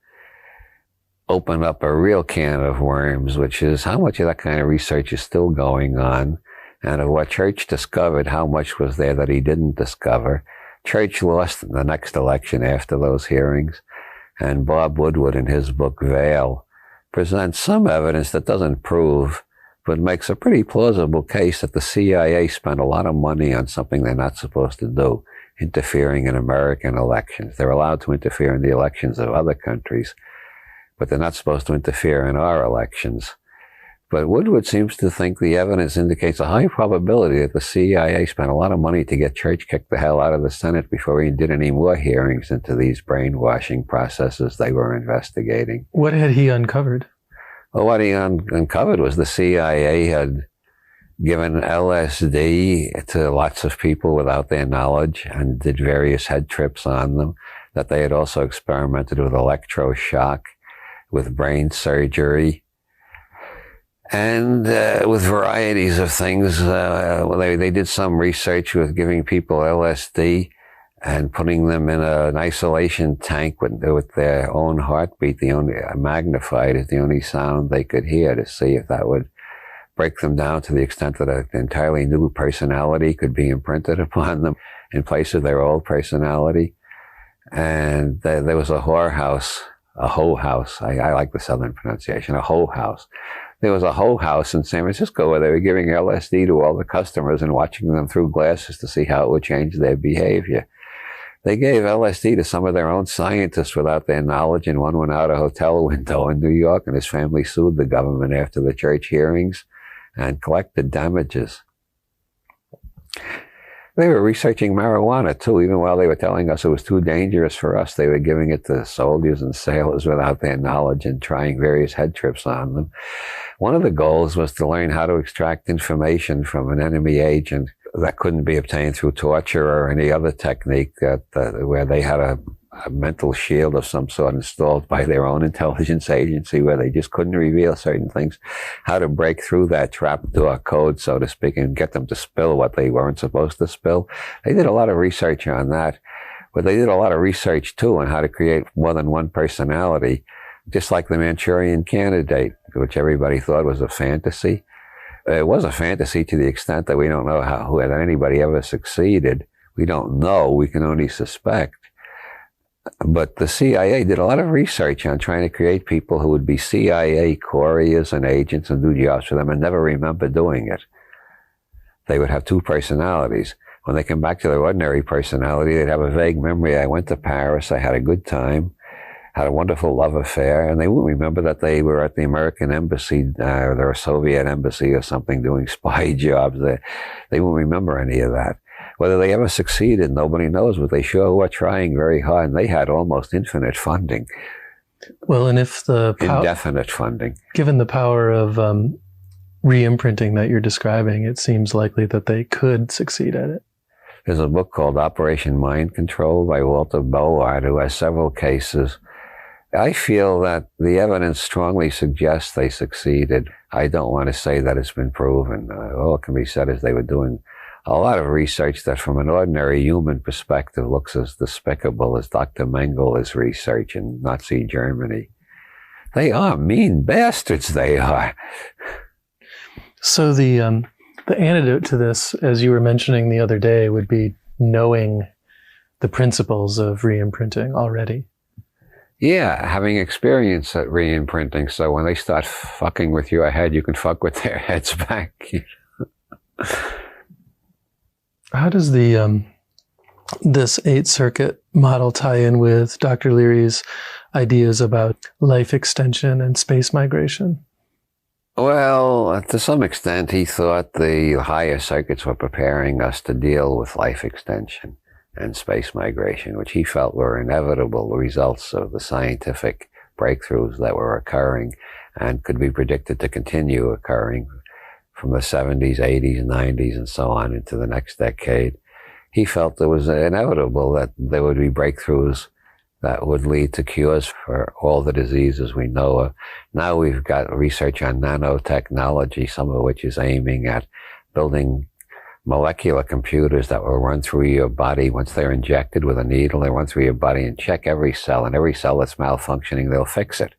open up a real can of worms, which is how much of that kind of research is still going on, and of what Church discovered, how much was there that he didn't discover. Church lost in the next election after those hearings, and Bob Woodward in his book Veil presents some evidence that doesn't prove, but makes a pretty plausible case that the CIA spent a lot of money on something they're not supposed to do, interfering in American elections. They're allowed to interfere in the elections of other countries, but they're not supposed to interfere in our elections. But Woodward seems to think the evidence indicates a high probability that the CIA spent a lot of money to get Church kicked the hell out of the Senate before he did any more hearings into these brainwashing processes they were investigating. What had he uncovered? Well, what he uncovered was the CIA had given LSD to lots of people without their knowledge and did various head trips on them, that they had also experimented with electroshock, with brain surgery, and with varieties of things. They did some research with giving people LSD and putting them in an isolation tank with their own heartbeat, the only magnified is the only sound they could hear, to see if that would break them down to the extent that an entirely new personality could be imprinted upon them in place of their old personality. And there was a whorehouse, a hoe house. I like the Southern pronunciation, a hoe house. There was a hoe house in San Francisco where they were giving LSD to all the customers and watching them through glasses to see how it would change their behavior. They gave LSD to some of their own scientists without their knowledge, and one went out a hotel window in New York, and his family sued the government after the Church hearings and collected damages. They were researching marijuana, too. Even while they were telling us it was too dangerous for us, they were giving it to soldiers and sailors without their knowledge and trying various head trips on them. One of the goals was to learn how to extract information from an enemy agent that couldn't be obtained through torture or any other technique, where they had a mental shield of some sort installed by their own intelligence agency where they just couldn't reveal certain things, how to break through that trapdoor code, so to speak, and get them to spill what they weren't supposed to spill. They did a lot of research on that, but they did a lot of research too on how to create more than one personality, just like the Manchurian Candidate, which everybody thought was a fantasy. It was a fantasy to the extent that we don't know whether anybody ever succeeded. We don't know, we can only suspect. But the CIA did a lot of research on trying to create people who would be CIA couriers and agents and do jobs for them and never remember doing it. They would have two personalities. When they come back to their ordinary personality, they'd have a vague memory. I went to Paris, I had a good time, had a wonderful love affair, and they wouldn't remember that they were at the American embassy or a Soviet embassy or something doing spy jobs. They wouldn't remember any of that. Whether they ever succeeded, nobody knows, but they sure were trying very hard, and they had almost infinite funding. Well, and if indefinite funding. Given the power of re-imprinting that you're describing, it seems likely that they could succeed at it. There's a book called Operation Mind Control by Walter Board, who has several cases. I feel that the evidence strongly suggests they succeeded. I don't want to say that it's been proven. All it can be said is they were doing a lot of research that from an ordinary human perspective looks as despicable as Dr. Mengel's research in Nazi Germany. They are mean bastards, they are. So the antidote to this, as you were mentioning the other day, would be knowing the principles of re-imprinting already. Yeah, having experience at re-imprinting, so when they start fucking with your head, you can fuck with their heads back. How does the this 8-circuit model tie in with Dr. Leary's ideas about life extension and space migration? Well, to some extent, he thought the higher circuits were preparing us to deal with life extension and space migration, which he felt were inevitable results of the scientific breakthroughs that were occurring and could be predicted to continue occurring from the 70s, 80s, 90s, and so on into the next decade. He felt it was inevitable that there would be breakthroughs that would lead to cures for all the diseases we know of. Now we've got research on nanotechnology, some of which is aiming at building molecular computers that will run through your body. Once they're injected with a needle, they run through your body and check every cell, and every cell that's malfunctioning, they'll fix it.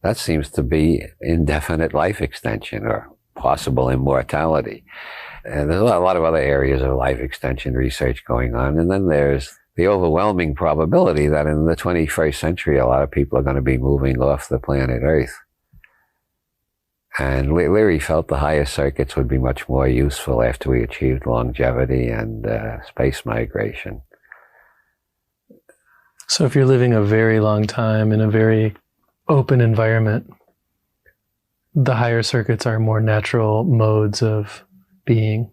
That seems to be indefinite life extension or possible immortality. And there's a lot of other areas of life extension research going on. And then there's the overwhelming probability that in the 21st century, a lot of people are going to be moving off the planet Earth. And Leary felt the higher circuits would be much more useful after we achieved longevity and space migration. So if you're living a very long time in a very open environment, the higher circuits are more natural modes of being.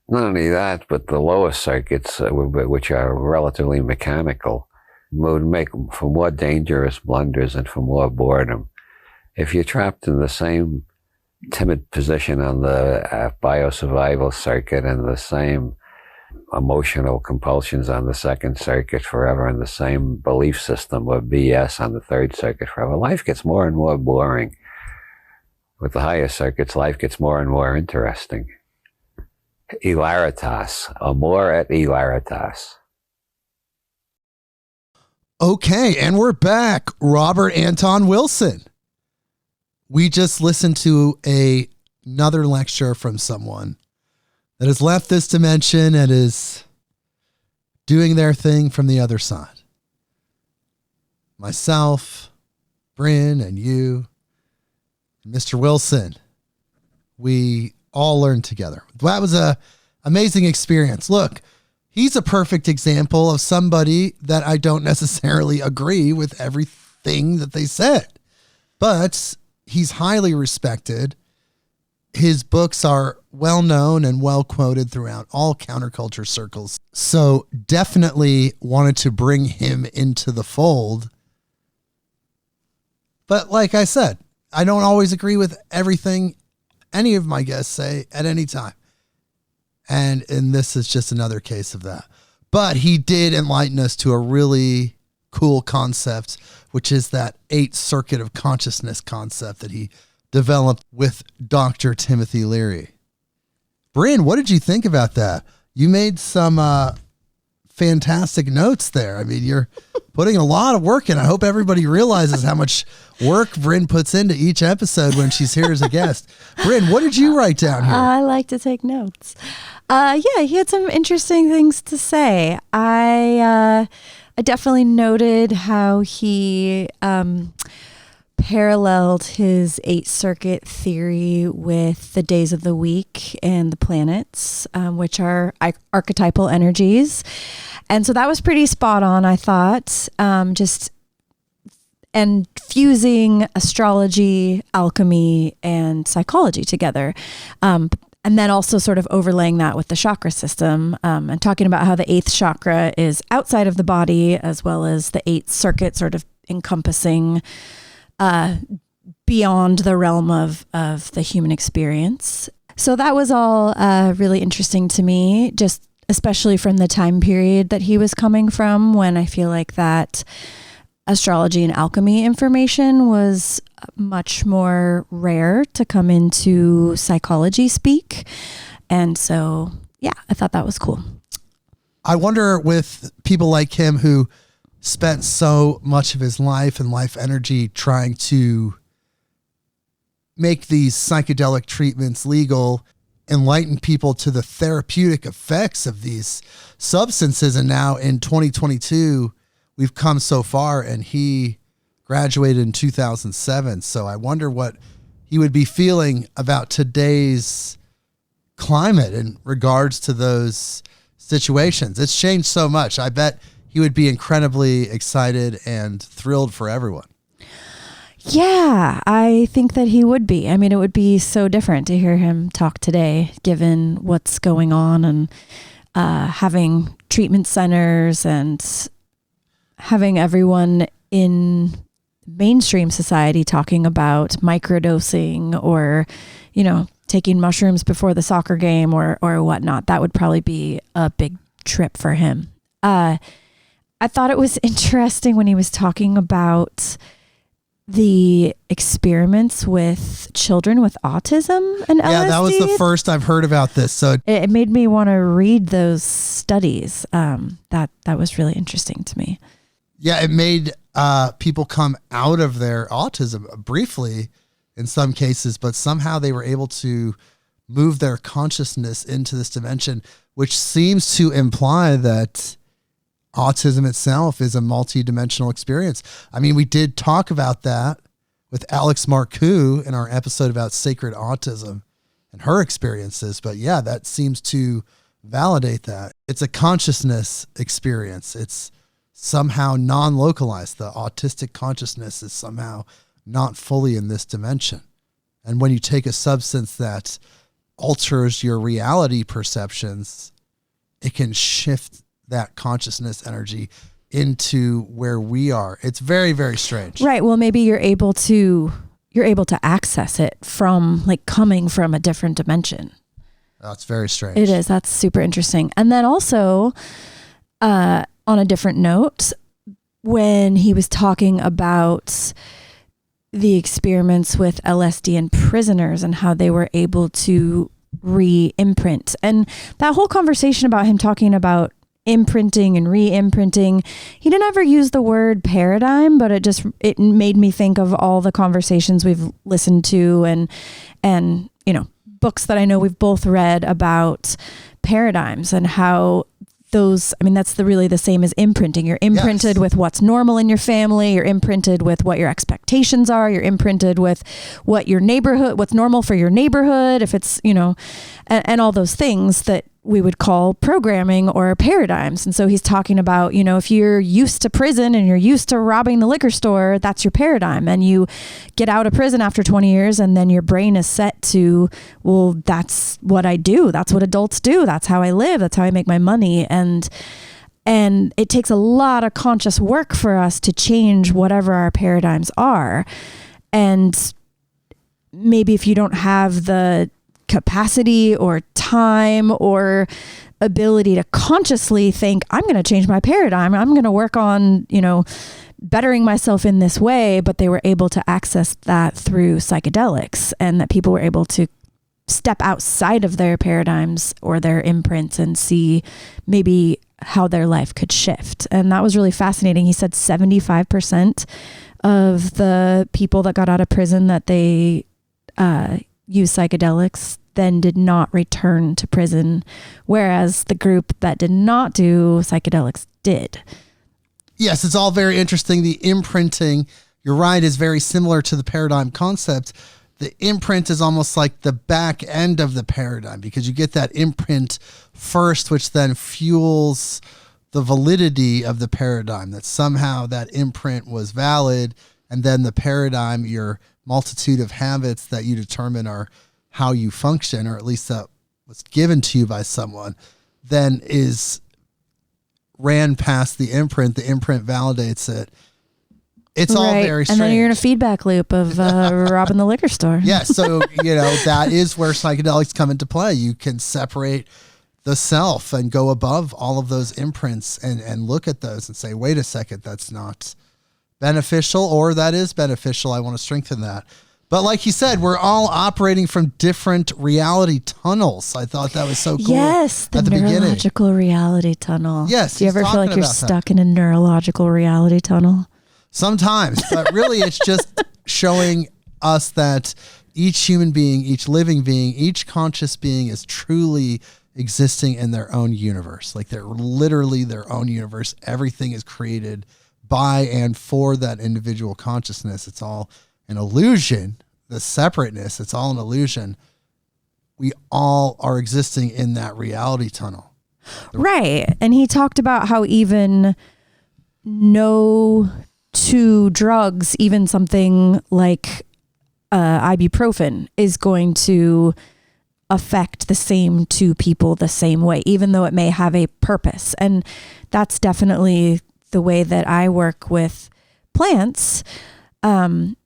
Not only that, but the lower circuits, which are relatively mechanical, would make for more dangerous blunders and for more boredom. If you're trapped in the same timid position on the biosurvival circuit and the same emotional compulsions on the second circuit forever and the same belief system of BS on the third circuit forever, life gets more and more boring. With the higher circuits, life gets more and more interesting. Hilaritas, amor et hilaritas. Okay, and we're back. Robert Anton Wilson. We just listened to another lecture from someone that has left this dimension and is doing their thing from the other side. Myself, Brynn, and you, Mr. Wilson, we all learned together. That was an amazing experience. Look, he's a perfect example of somebody that I don't necessarily agree with everything that they said, but he's highly respected. His books are well known and well quoted throughout all counterculture circles. So definitely wanted to bring him into the fold. But like I said, I don't always agree with everything any of my guests say at any time. And this is just another case of that. But he did enlighten us to a really cool concept, which is that 8 circuit of consciousness concept that he developed with Dr. Timothy Leary. Brynn, what did you think about that? You made some fantastic notes there. I mean, you're putting a lot of work in. I hope everybody realizes how much work Brynn puts into each episode when she's here as a guest. Brynn, what did you write down here? I like to take notes. Yeah, he had some interesting things to say. I definitely noted how he paralleled his 8-circuit theory with the days of the week and the planets, which are archetypal energies. And so that was pretty spot on, I thought. And fusing astrology, alchemy, and psychology together. And then also sort of overlaying that with the chakra system, and talking about how the 8th chakra is outside of the body, as well as the 8th circuit sort of encompassing beyond the realm of the human experience. So that was all really interesting to me, just especially from the time period that he was coming from, when I feel like that astrology and alchemy information was much more rare to come into psychology speak. And so, yeah, I thought that was cool. I wonder, with people like him who spent so much of his life and life energy trying to make these psychedelic treatments legal, enlighten people to the therapeutic effects of these substances. And now in 2022, we've come so far, and he graduated in 2007. So I wonder what he would be feeling about today's climate in regards to those situations. It's changed so much. I bet he would be incredibly excited and thrilled for everyone. Yeah, I think that he would be. I mean, it would be so different to hear him talk today, given what's going on and having treatment centers and having everyone in mainstream society talking about microdosing or, taking mushrooms before the soccer game or whatnot. That would probably be a big trip for him. I thought it was interesting when he was talking about the experiments with children with autism and LSD. Yeah, that was the first I've heard about this. So it made me want to read those studies. That was really interesting to me. Yeah, it made people come out of their autism briefly in some cases, but somehow they were able to move their consciousness into this dimension, which seems to imply that autism itself is a multi-dimensional experience. I mean, we did talk about that with Alex Marcoux in our episode about sacred autism and her experiences. But yeah, that seems to validate that. It's a consciousness experience. It's somehow non-localized. The autistic consciousness is somehow not fully in this dimension. And when you take a substance that alters your reality perceptions, it can shift that consciousness energy into where we are. It's very, very strange. Right. Well, maybe you're able to access it from coming from a different dimension. That's very strange. It is. That's super interesting. And then also, on a different note, when he was talking about the experiments with LSD in prisoners and how they were able to re-imprint, and that whole conversation about him talking about imprinting and re-imprinting, he didn't ever use the word paradigm, but it made me think of all the conversations we've listened to and books that I know we've both read about paradigms and how those, that's really the same as imprinting. You're imprinted with what's normal in your family. You're imprinted with what your expectations are. You're imprinted with what's normal for your neighborhood. If it's, and all those things that we would call programming or paradigms. And so he's talking about, if you're used to prison and you're used to robbing the liquor store, that's your paradigm. And you get out of prison after 20 years and then your brain is set to, well, that's what I do. That's what adults do. That's how I live. That's how I make my money. And it takes a lot of conscious work for us to change whatever our paradigms are. And maybe if you don't have the capacity or time or ability to consciously think, I'm going to change my paradigm, I'm going to work on, bettering myself in this way, but they were able to access that through psychedelics, and that people were able to step outside of their paradigms or their imprints and see maybe how their life could shift. And that was really fascinating. He said 75% of the people that got out of prison that they use psychedelics then did not return to prison, whereas the group that did not do psychedelics did. Yes, it's all very interesting. The imprinting, you're right, is very similar to the paradigm concept. The imprint is almost like the back end of the paradigm, because you get that imprint first, which then fuels the validity of the paradigm, that somehow that imprint was valid, and then the paradigm, your multitude of habits that you determine are how you function, or at least that was given to you by someone, then is ran past the imprint validates it. It's all very strange. And then you're in a feedback loop of robbing the liquor store. Yeah, so, that is where psychedelics come into play. You can separate the self and go above all of those imprints and look at those and say, wait a second, that's not beneficial, or that is beneficial. I want to strengthen that. But like you said, we're all operating from different reality tunnels. I thought that was so cool. Yes, the neurological reality tunnel. Yes. Do you ever feel like you're stuck in a neurological reality tunnel? Sometimes, but really it's just showing us that each human being, each living being, each conscious being is truly existing in their own universe. Like they're literally their own universe. Everything is created by and for that individual consciousness. It's all an illusion. The separateness, it's all an illusion. we all are existing in that reality tunnel. Right. And he talked about how even no two drugs, even something like ibuprofen, is going to affect the same two people the same way, even though it may have a purpose. And that's definitely the way that I work with plants. And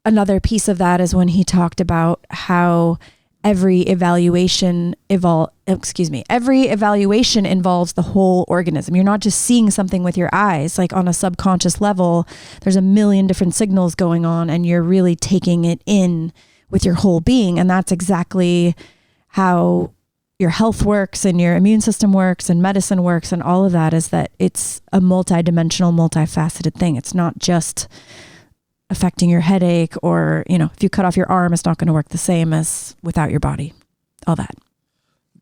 another piece of that is when he talked about how every evaluation involves the whole organism. You're not just seeing something with your eyes, like on a subconscious level, there's a million different signals going on and you're really taking it in with your whole being. And that's exactly how your health works and your immune system works and medicine works. And all of that is that it's a multidimensional, multifaceted thing. It's not just affecting your headache, or, if you cut off your arm, it's not going to work the same as without your body, all that.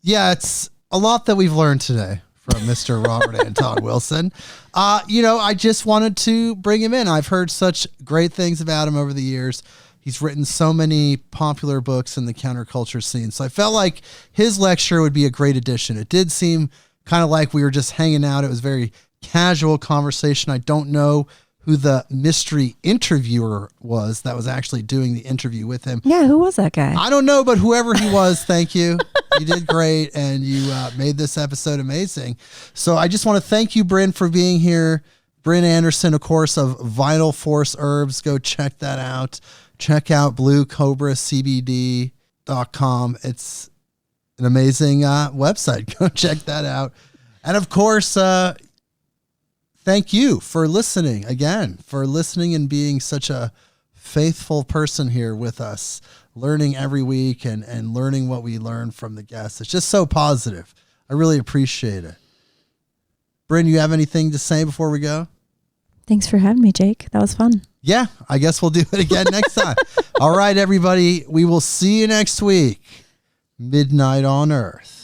Yeah, it's a lot that we've learned today from Mr. Robert Anton Wilson. I just wanted to bring him in. I've heard such great things about him over the years. He's written so many popular books in the counterculture scene. So I felt like his lecture would be a great addition. It did seem kind of like we were just hanging out. It was very casual conversation. I don't know who the mystery interviewer was that was actually doing the interview with him. Yeah, who was that guy? I don't know, but whoever he was, thank you. You did great, and you made this episode amazing. So I just want to thank you, Brynn, for being here. Brynn Anderson, of course, of Vital Force Herbs. Go check that out. Check out bluecobracbd.com. It's an amazing website. Go check that out. And of course, thank you for listening and being such a faithful person here with us, learning every week and learning what we learn from the guests. It's just so positive. I really appreciate it. Brynn, you have anything to say before we go? Thanks for having me, Jake. That was fun. Yeah, I guess we'll do it again next time. All right, everybody. We will see you next week. Midnight on Earth.